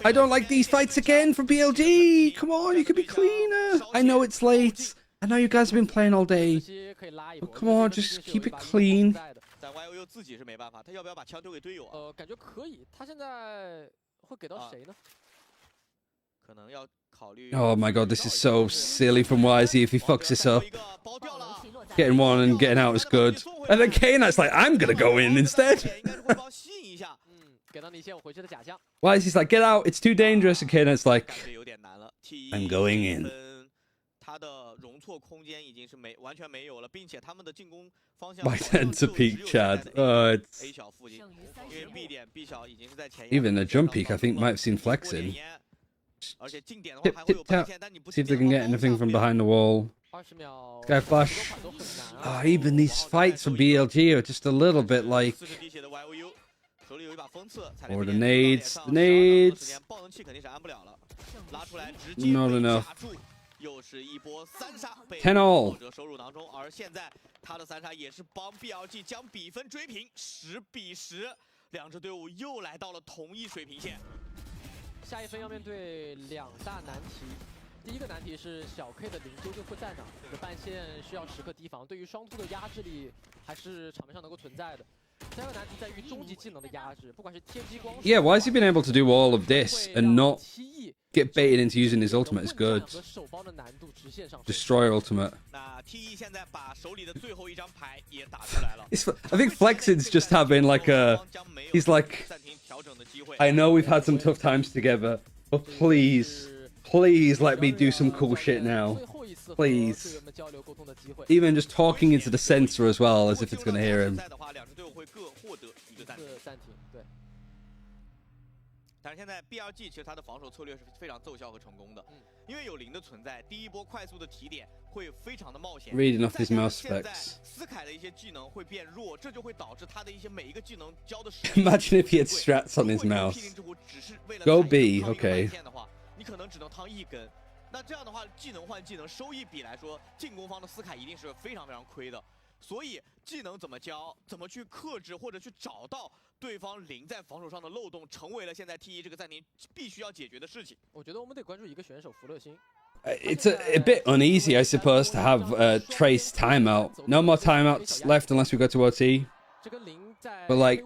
I don't like these fights again from BLG. Come on, you could be cleaner. I know it's late. I know you guys have been playing all day. But come on, just keep it clean. Oh my god, this is so silly from YZ if he fucks this up. Getting one and getting out is good. And then K-Knight's like, I'm gonna go in instead. YZ's like, get out, it's too dangerous. And K-Knight's like, I'm going in. My turn to peek, Chad. It's... Even a jump peek, I think, might have seen flexing. Tip, tip, tap. See if they can get anything from behind the wall. Sky flash. Oh, even these fights from BLG are just a little bit like... Or the nades. The nades. Not enough. 10 all. 他的3杀也是帮 BLG 将比分追平10比10，两支队伍又来到了同一水平线。下一分要面对2大难题，第一个难题是小 K 的零究竟会在哪？这个半线需要时刻提防，对于双突的压制力还是场面上能够存在的。 Yeah, why has he been able to do all of this and not get baited into using his ultimate is good. Destroyer ultimate. I think Flexen's just having like a... He's like, I know we've had some tough times together, but please, please let me do some cool shit now. Please. Even just talking into the sensor as well, as if it's going to hear him. 但是现在 BLG 其实他的防守策略是非常奏效和成功的，因为有零的存在，第一波快速的提点会非常的冒险。Reading off his mouse specs. 斯凯的一些技能会变弱，这就会导致他的一些每一个技能交的。Imagine if he had strats on his mouse. Go B, okay. 你可能只能趟一根，那这样的话，技能换技能，收益比来说，进攻方的斯凯一定是非常非常亏的。 所以技能怎么教，怎么去克制或者去找到对方零在防守上的漏洞，成为了现在 T1这个暂停必须要解决的事情。我觉得我们得关注一个选手福勒星。It's a bit uneasy, I suppose, to have Trace timeout. No more timeouts left unless we go to OT. But like,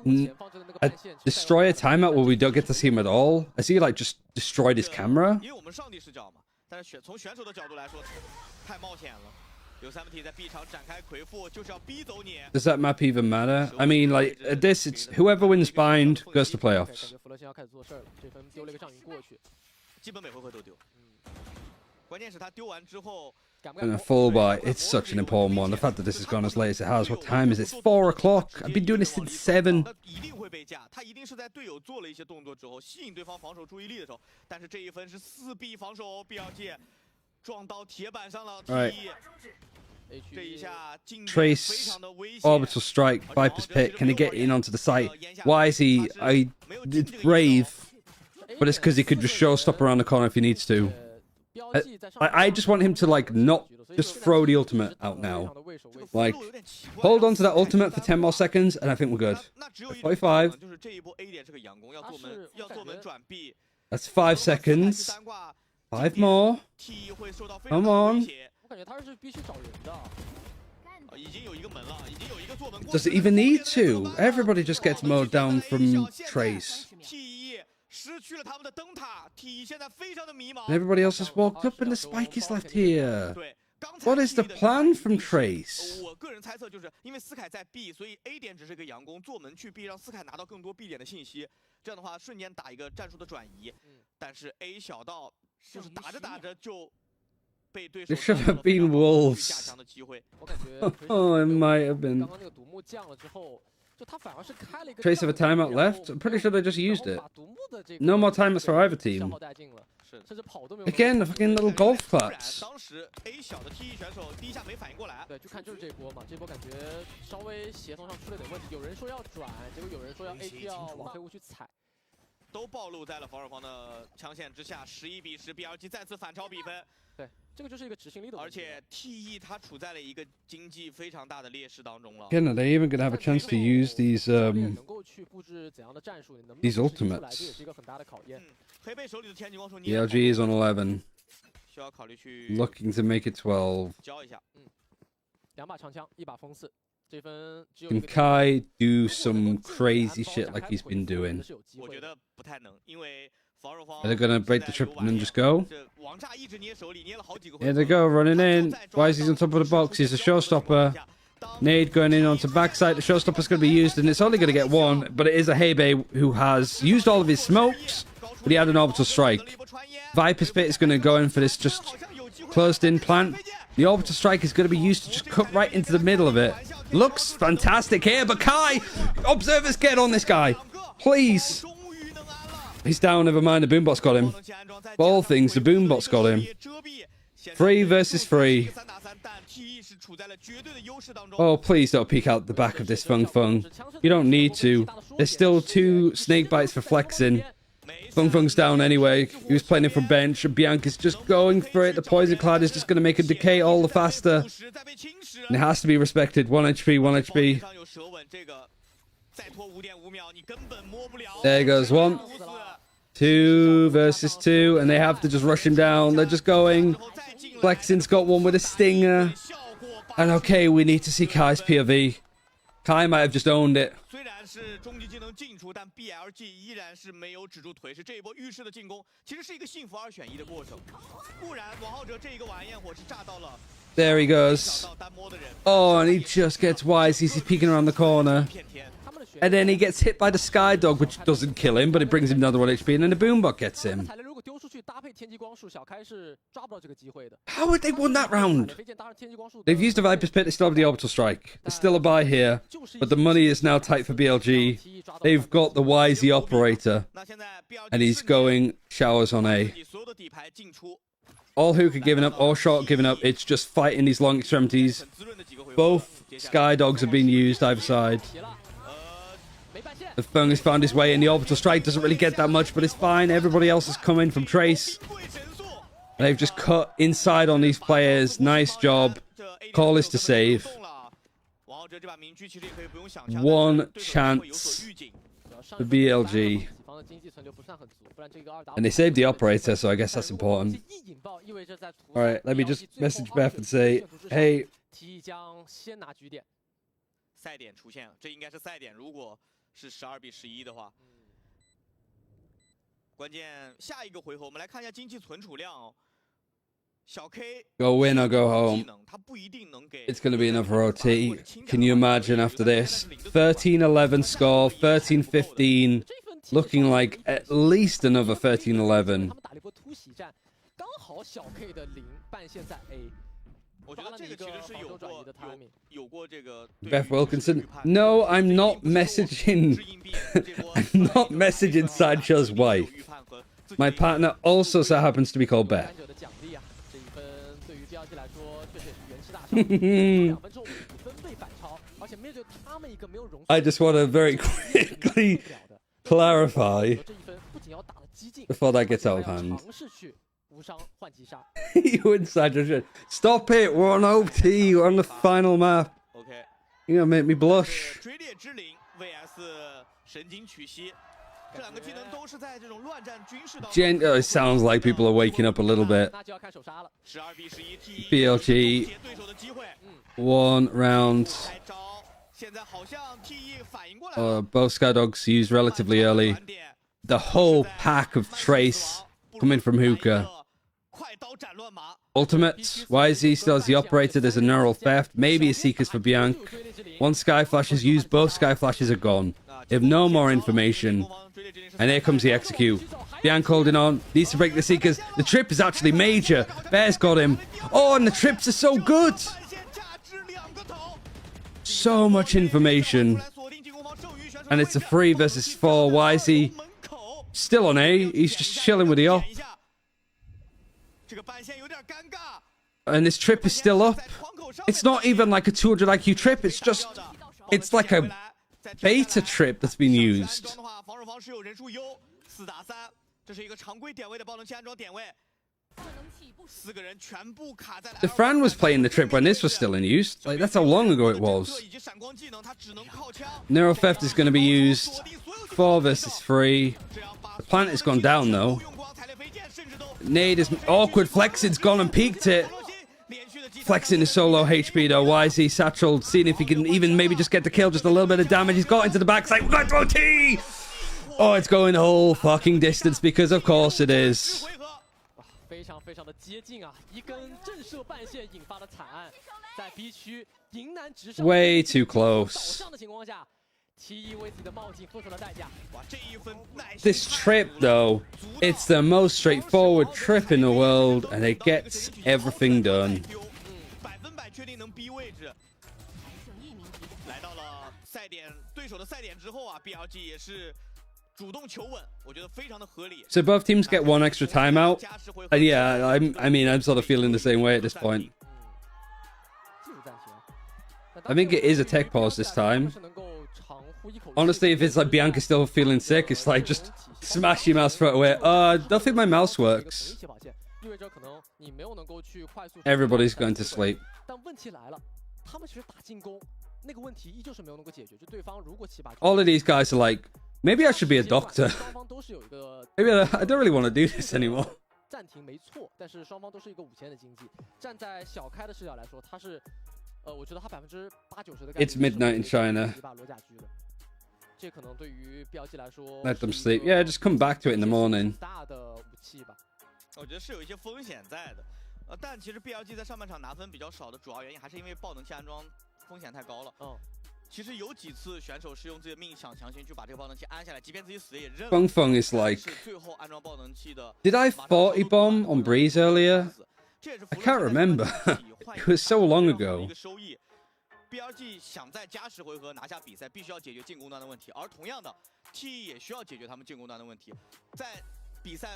a destroyer timeout where we don't get to see him at all. Has he like just destroyed his camera? 因为我们上帝视角嘛，但是从选手的角度来说，太冒险了。 Does that map even matter? I mean, like, at this, it's whoever wins bind goes to playoffs. And a full buy. It's such an important one. The fact that this has gone as late as it has. What time is it? It's 4 o'clock. I've been doing this since 7. Right. Trace, orbital strike, Viper's Pit. Can he get in onto the site? Why is he? It's brave, but it's because he could just showstop around the corner if he needs to. I just want him to like not just throw the ultimate out now. Like, hold on to that ultimate for 10 more seconds, and I think we're good. 45. That's 5 seconds. 5 more. Come on. Does it even need to? Everybody just gets mowed down from Trace. And everybody else has walked up and the spike is left here. What is the plan from Trace? It should have been Wolves. Oh, it might have been. Trace have a timeout left? I'm pretty sure they just used it. No more timeouts for either team. Again, the fucking little golf claps. Again, are they even going to have a chance to use these ultimates? BLG is on 11. Looking to make it 12. Can Kai do some crazy shit like he's been doing? Are they going to break the trip and then just go? Here they go, running in. Why is he on top of the box? He's a showstopper. Nade going in onto backside. The showstopper's going to be used, and it's only going to get one, but it is a Hebe who has used all of his smokes, but he had an orbital strike. Viper's Pit is going to go in for this just closed-in plant. The orbital strike is going to be used to just cut right into the middle of it. Looks fantastic here, but Kai! Observers, get on this guy! Please! He's down, never mind, the boombot's got him. All things, the boombot's got him. 3 versus 3. Oh, please don't peek out the back of this Fung Fung. You don't need to. There's still 2 snake bites for flexing. Fung Fung's down anyway. He was playing it from bench. Bianca's just going for it. The Poison Clad is just going to make him decay all the faster. And it has to be respected. 1 HP, 1 HP. There goes 1. 2 versus 2, and they have to just rush him down. They're just going. Flexing's got one with a stinger. And okay, we need to see Kai's POV. Kai might have just owned it. There he goes. Oh, and he just gets wise. He's peeking around the corner. And then he gets hit by the Skydog, which doesn't kill him, but it brings him another 1 HP, and then the Boombot gets him. How would they won that round? They've used the Viper's Pit, they still have the Orbital Strike. There's still a buy here, but the money is now tight for BLG. They've got the Wisey Operator, and he's going showers on A. All Hook are giving up, all Short giving up. It's just fighting these long extremities. Both Skydogs have been used either side. The Fung has found his way in. The Orbital Strike doesn't really get that much, but it's fine. Everybody else is coming from Trace. They've just cut inside on these players. Nice job. Call is to save. 1 chance for BLG. And they saved the operator, so I guess that's important. Alright, let me just message Beth and say, hey. 是12比11的话，关键下一个回合我们来看一下经济存储量哦。小 K go win or go home. It's going to be another OT. Can you imagine after this? 13-11 score, 13-15, looking like at least another 13-11. Beth Wilkinson. No, I'm not messaging. I'm not messaging Sancho's wife. My partner also so happens to be called Beth. I just want to very quickly clarify before that gets out of hand. You inside your shit. Stop it! We're on OT. We're on the final map. You're gonna make me blush. It sounds like people are waking up a little bit. BLG. 1 round. Both Sky Dogs used relatively early. The whole pack of Trace coming from Hookah. Ultimates. YZ still has the operator. There's a neural theft. Maybe a Seekers for Bianc. 1 Sky Flash is used. Both Sky Flashes are gone. They have no more information. And here comes the execute. Bianc holding on. Needs to break the Seekers. The trip is actually major. Bear's got him. Oh, and the trips are so good. So much information. And it's a 3 versus 4. YZ still on A. He's just chilling with the op. And this trip is still up. It's not even like a 200 IQ trip. It's just... It's like a beta trip that's been used. The Fran was playing the trip when this was still in use. Like, that's how long ago it was. Neural Theft is going to be used 4 versus 3. The plant has gone down, though. Nade is awkward. Flexing's gone and peeked it. Flexing is so low HP, though. YZ Satchel seeing if he can even maybe just get the kill. Just a little bit of damage. He's got into the backside. We're going to OT! Oh, it's going the whole fucking distance because, of course, it is. Way too close. This trip, though, it's the most straightforward trip in the world, and it gets everything done. So both teams get 1 extra timeout. And yeah, I mean, I'm sort of feeling the same way at this point. I think it is a tech pause this time. Honestly, if it's like Bianca still feeling sick, it's like just smash your mouse throw it away. I don't think my mouse works. Everybody's going to sleep. All of these guys are like, maybe I should be a doctor. Maybe I don't really want to do this anymore. It's midnight in China. Let them sleep. Yeah, just come back to it in the morning. 我觉得是有一些风险在的，但其实 BLG 在上半场拿分比较少的主要原因还是因为爆能器安装风险太高了。其实有几次选手是用自己的命想强行去把这个爆能器安下来，即便自己死也认。Feng Feng is like, 最后安装爆能器的。Did I 40 bomb on Breeze earlier? I can't remember. It was so long ago. BLG 想在加时回合拿下比赛，必须要解决进攻端的问题，而同样的 ，TE 也需要解决他们进攻端的问题。在比赛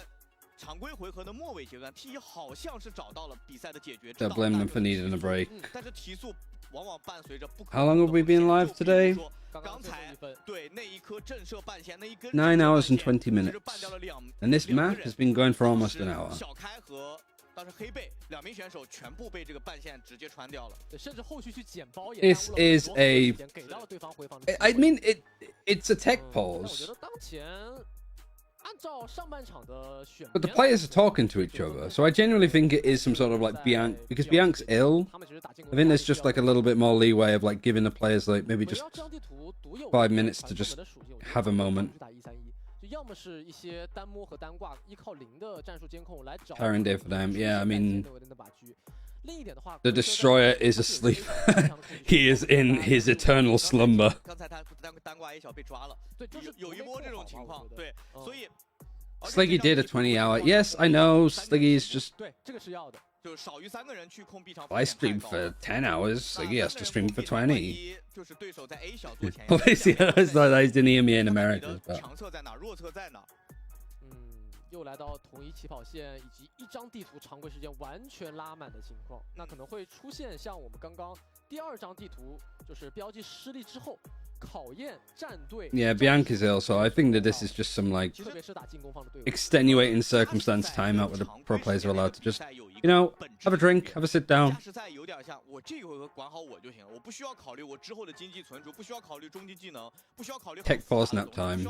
常规回合的末尾阶段 ，TE 好像是找到了比赛的解决之道。 Blame them for needing a break. 但是提速往往伴随着不可。 How long have we been live today? 刚才对那一颗震慑半线那一根。9 hours and 20 minutes. And this map has been going for almost an hour. 小开和 当时黑贝两名选手全部被这个半线直接穿掉了，甚至后续去捡包也。This is a. I mean, it's a tech pause. But the players are talking to each other, so I genuinely think it is some sort of like Bianc, because Bianc's ill. I think there's just like a little bit more leeway of like giving the players like maybe just 5 minutes to just have a moment. Tiring day for them. Yeah, I mean, the Destroyer is asleep. He is in his eternal slumber. Sliggy did a 20-hour. Yes, I know. Sliggy is just. I streamed for 10 hours. Sliggy has to stream for 20. Obviously, I didn't hear me in America. But... 又来到同一起跑线以及一张地图常规时间完全拉满的情况，那可能会出现像我们刚刚第2张地图就是BLG失利之后。 Yeah, Bianca's ill, so I think that this is just some like extenuating circumstance timeout where the pro players are allowed to just, you know, have a drink, have a sit down. Tech pause nap time.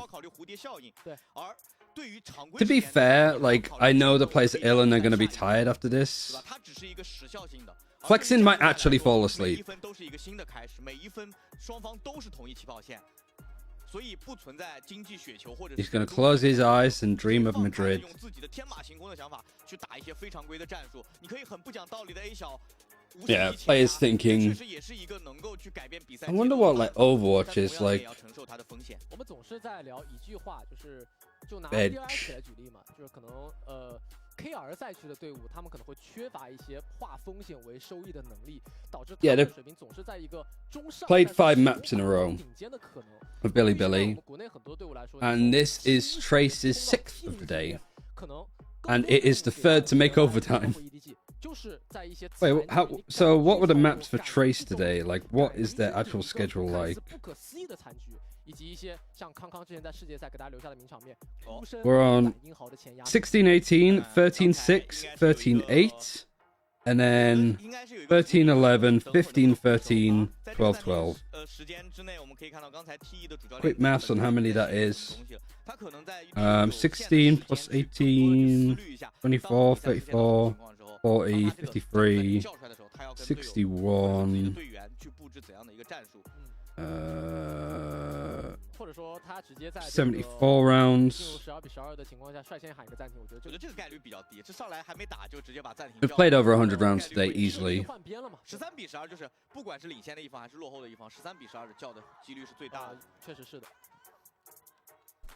To be fair, like I know the players are ill and they're going to be tired after this. Flexin might actually fall asleep. He's going to close his eyes and dream of Madrid. Yeah, players thinking. I wonder what like Overwatch is like. KR 赛区的队伍，他们可能会缺乏一些化风险为收益的能力，导致他们的水平总是在一个中上。Played 5 maps in a row with Billy Billy, and this is Trace's 6th of the day, and it is the 3rd to make overtime. Wait, how? So what were the maps for Trace today? Like, what is their actual schedule like? We're on 16-18, 13-6, 13-8, and then 13-11, 15-13, 12-12. Quick maths on how many that is. 16 plus 18, 24, 34, 40, 53, 61. 74 rounds. We've played over 100 rounds today easily.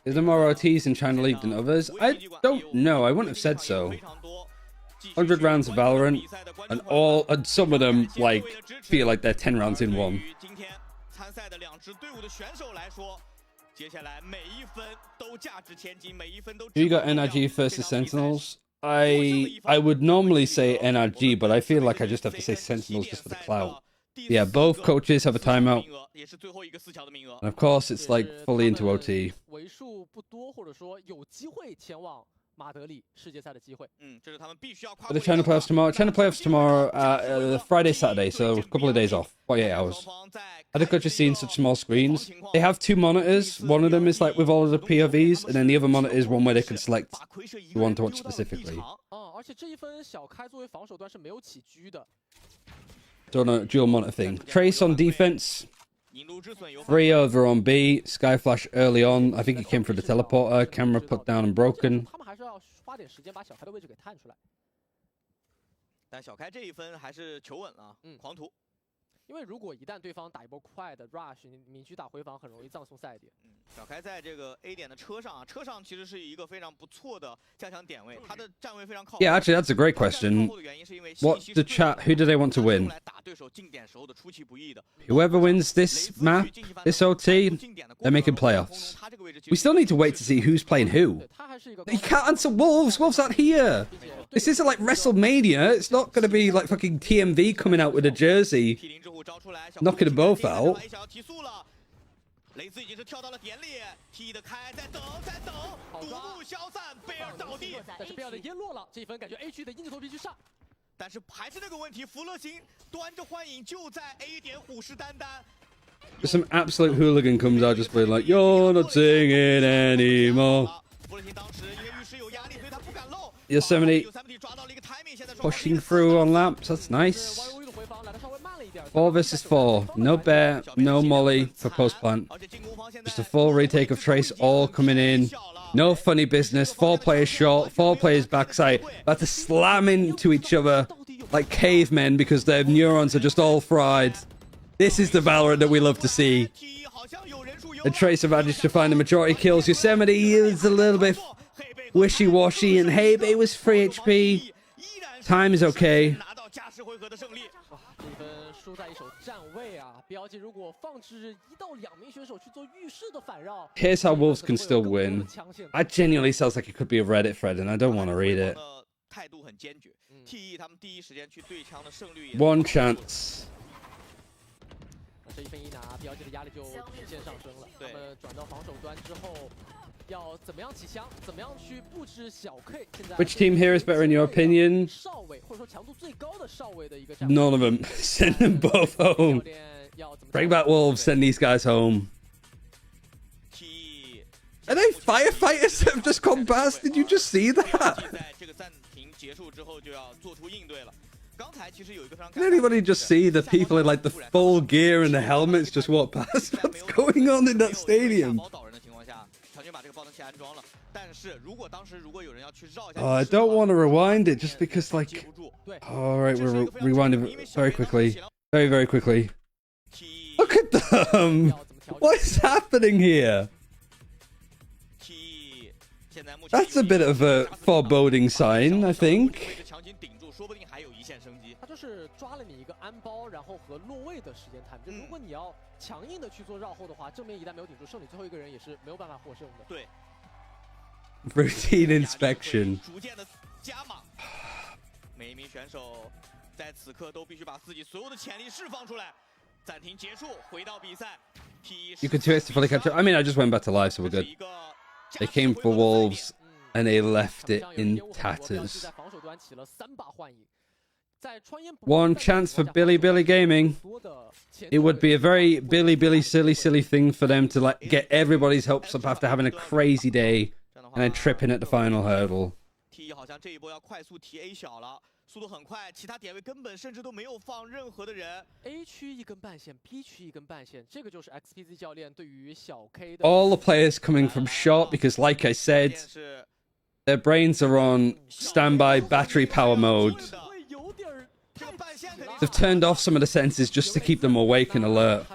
Is there more OTs in China League than others? I don't know. I wouldn't have said so. 100 rounds of Valorant, and some of them like feel like they're 10 rounds in one. Do you got NRG versus Sentinels? I would normally say NRG, but I feel like I just have to say Sentinels just for the clout. Yeah, both coaches have a timeout. And of course, it's like fully into OT. For the China playoffs tomorrow. China playoffs tomorrow, Friday, Saturday, so a couple of days off, 48 hours. Other coaches seen such small screens. They have 2 monitors. One of them is like with all of the POVs, and then the other monitor is one where they can select the one to watch specifically. So no dual monitor thing. Trace on defense. 3 over on B. Skyflash early on. I think he came for the teleporter. Camera put down and broken. 但小开这一分还是求稳了，狂徒。因为如果一旦对方打一波快的 rush， 明区打回防很容易葬送赛点。小开在这个 A 点的车上啊，车上其实是一个非常不错的加强点位，他的站位非常靠。Yeah, actually, that's a great question. What's the chat? Who do they want to win? Whoever wins this map, this OT, they're making playoffs. We still need to wait to see who's playing who. You can't answer Wolves. Wolves aren't here. This isn't like WrestleMania. It's not going to be like fucking TMV coming out with a jersey, knocking them both out. 雷兹已经是跳到了点里，踢得开，在等，独步消散，贝尔倒地，但是贝尔的烟落了，这一分感觉 A 区得硬着头皮去上，但是还是那个问题，福乐行端着幻影就在 A 点虎视眈眈。Just some absolute hooligan comes out just playing like you're not singing anymore. Yosemite pushing through on laps, that's nice. 4 versus 4. No bear, no molly for post plant. Just a full retake of Trace, all coming in. No funny business. 4 players short, 4 players backside. About to slam into each other like cavemen because their neurons are just all fried. This is the Valorant that we love to see. And Trace have managed to find the majority kills. Yosemite is a little bit wishy-washy, and Hebe was free HP. Time is okay. 这一分输在一手站位啊！BLG 如果放置1到2名选手去做浴室的反绕 Here's how Wolves can still win. That genuinely sounds like it could be a Reddit thread, and I don't want to read it. 态度很坚决 ，TE 他们第一时间去对枪的胜率也 One chance. 那这一分一拿，BLG 的压力就直线上升了。他们转到防守端之后，要怎么样起枪？怎么样去布置小 K？ 现在 Which team here is better in your opinion? 少尉或者说强度最高的少尉的一个战。None of them. Send them both home. Bring back Wolves. Send these guys home. Are they firefighters that have just gone past? Did you just see that? Did anybody just see the people in like the full gear and the helmets just walk past? What's going on in that stadium? Oh, I don't want to rewind it just because like... Alright, we're rewinding very quickly. Very, very quickly. Look at them! What is happening here? That's a bit of a foreboding sign, I think. 他就是抓了你一个安包，然后和落位的时间 time。就如果你要强硬的去做绕后的话，正面一旦没有顶住，剩你最后一个人也是没有办法获胜的。对。Routine inspection. 逐渐的加码，每一名选手在此刻都必须把自己所有的潜力释放出来。暂停结束，回到比赛。You could do it to fully catch up. I mean, I just went back to live, so we're good. They came for Wolves and they left it in tatters. One chance for Billy Gaming. It would be a very Billy silly thing for them to like get everybody's hopes up after having a crazy day and then tripping at the final hurdle. TE 好像这一波要快速提 A 小了，速度很快，其他点位根本甚至都没有放任何的人。A 区一根半线 ，B 区一根半线，这个就是 XPZ 教练对于小 K 的。All the players coming from short because, like I said, their brains are on standby battery power mode. They've turned off some of the senses just to keep them awake and alert.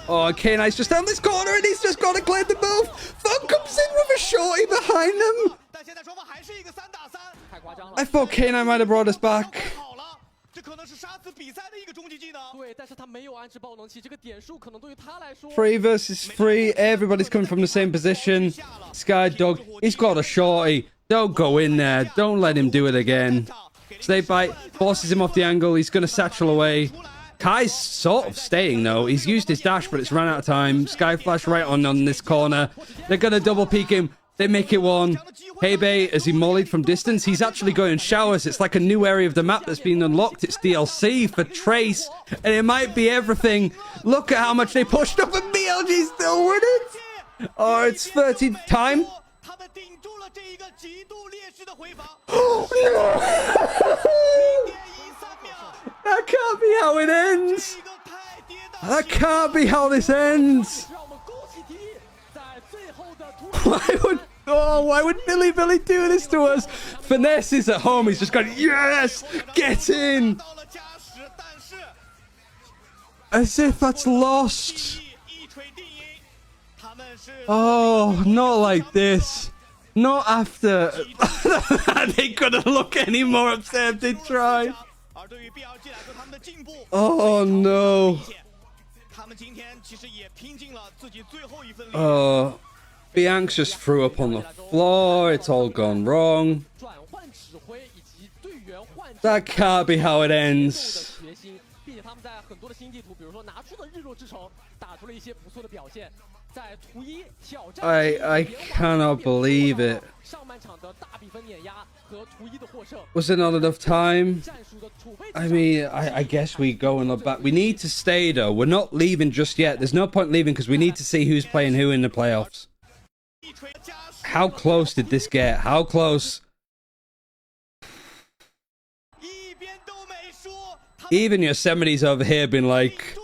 Oh, K9's just down this corner and he's just got to clear the move. Fun comes in with a shorty behind them. I thought K9 might have brought us back. Three versus three. Everybody's coming from the same position. Sky Dog, he's got a shorty. Don't go in there. Don't let him do it again. Snake Bite forces him off the angle. He's going to satchel away. Kai's sort of staying though. He's used his dash, but it's run out of time. Sky Flash right on this corner. They're going to double peek him. They make it one. Hebe, as he mollied from distance, he's actually going showers. It's like a new area of the map that's been unlocked. It's DLC for Trace, and it might be everything. Look at how much they pushed up, and BLG still winning. Oh, it's 30 time. Oh, no. That can't be how it ends. That can't be how this ends. Why would Billy do this to us? Finesse is at home. He's just going, yes, get in. As if that's lost. Oh, not like this. Not after. They couldn't look any more upset if they tried. Oh no. Bianx just threw up on the floor. It's all gone wrong. That can't be how it ends. I cannot believe it. Was it not enough time? I mean, I guess we go and look back. We need to stay though. We're not leaving just yet. There's no point leaving because we need to see who's playing who in the playoffs. How close did this get? How close? Even Yosemite's over here been like...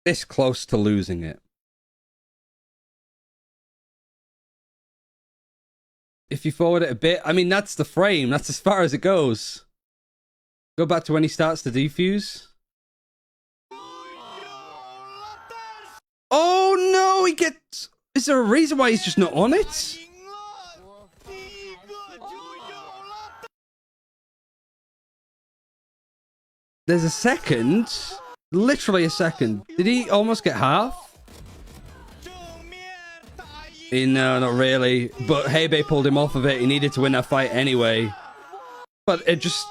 this close to losing it. If you forward it a bit, I mean, that's the frame. That's as far as it goes. Go back to when he starts to defuse. Oh no, he gets... Is there a reason why he's just not on it? There's a second. Literally a second. Did he almost get half? No, not really. But Heibe pulled him off of it. He needed to win that fight anyway. But it just...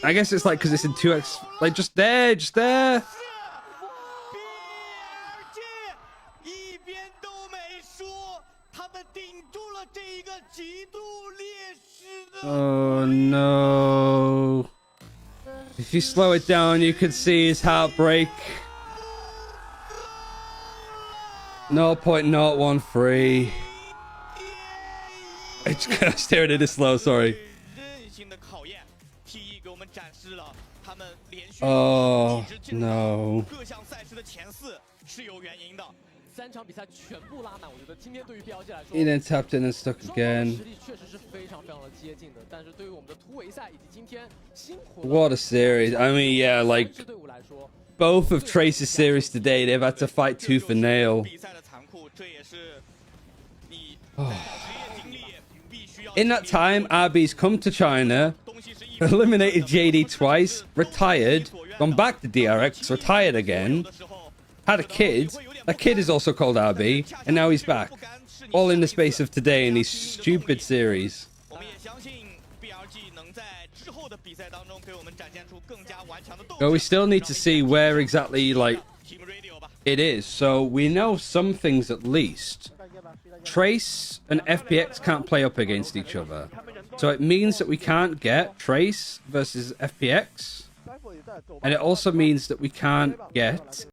I guess it's like because it's in 2x... Like, just there, just there. Oh, no. If you slow it down, you could see his heartbreak. 0.013. I just gotta stare at it this slow, sorry. Oh, no. He then tapped in and stuck again. What a series. I mean, yeah, like, both of Trace's series today, they've had to fight tooth and nail. In that time, RB's come to China, eliminated JD twice, retired, gone back to DRX, retired again, had a kid. That kid is also called RB, and now he's back. All in the space of today in these stupid series. But we still need to see where exactly, like, it is. So we know some things at least. Trace and FPX can't play up against each other. So it means that we can't get Trace versus FPX. And it also means that we can't get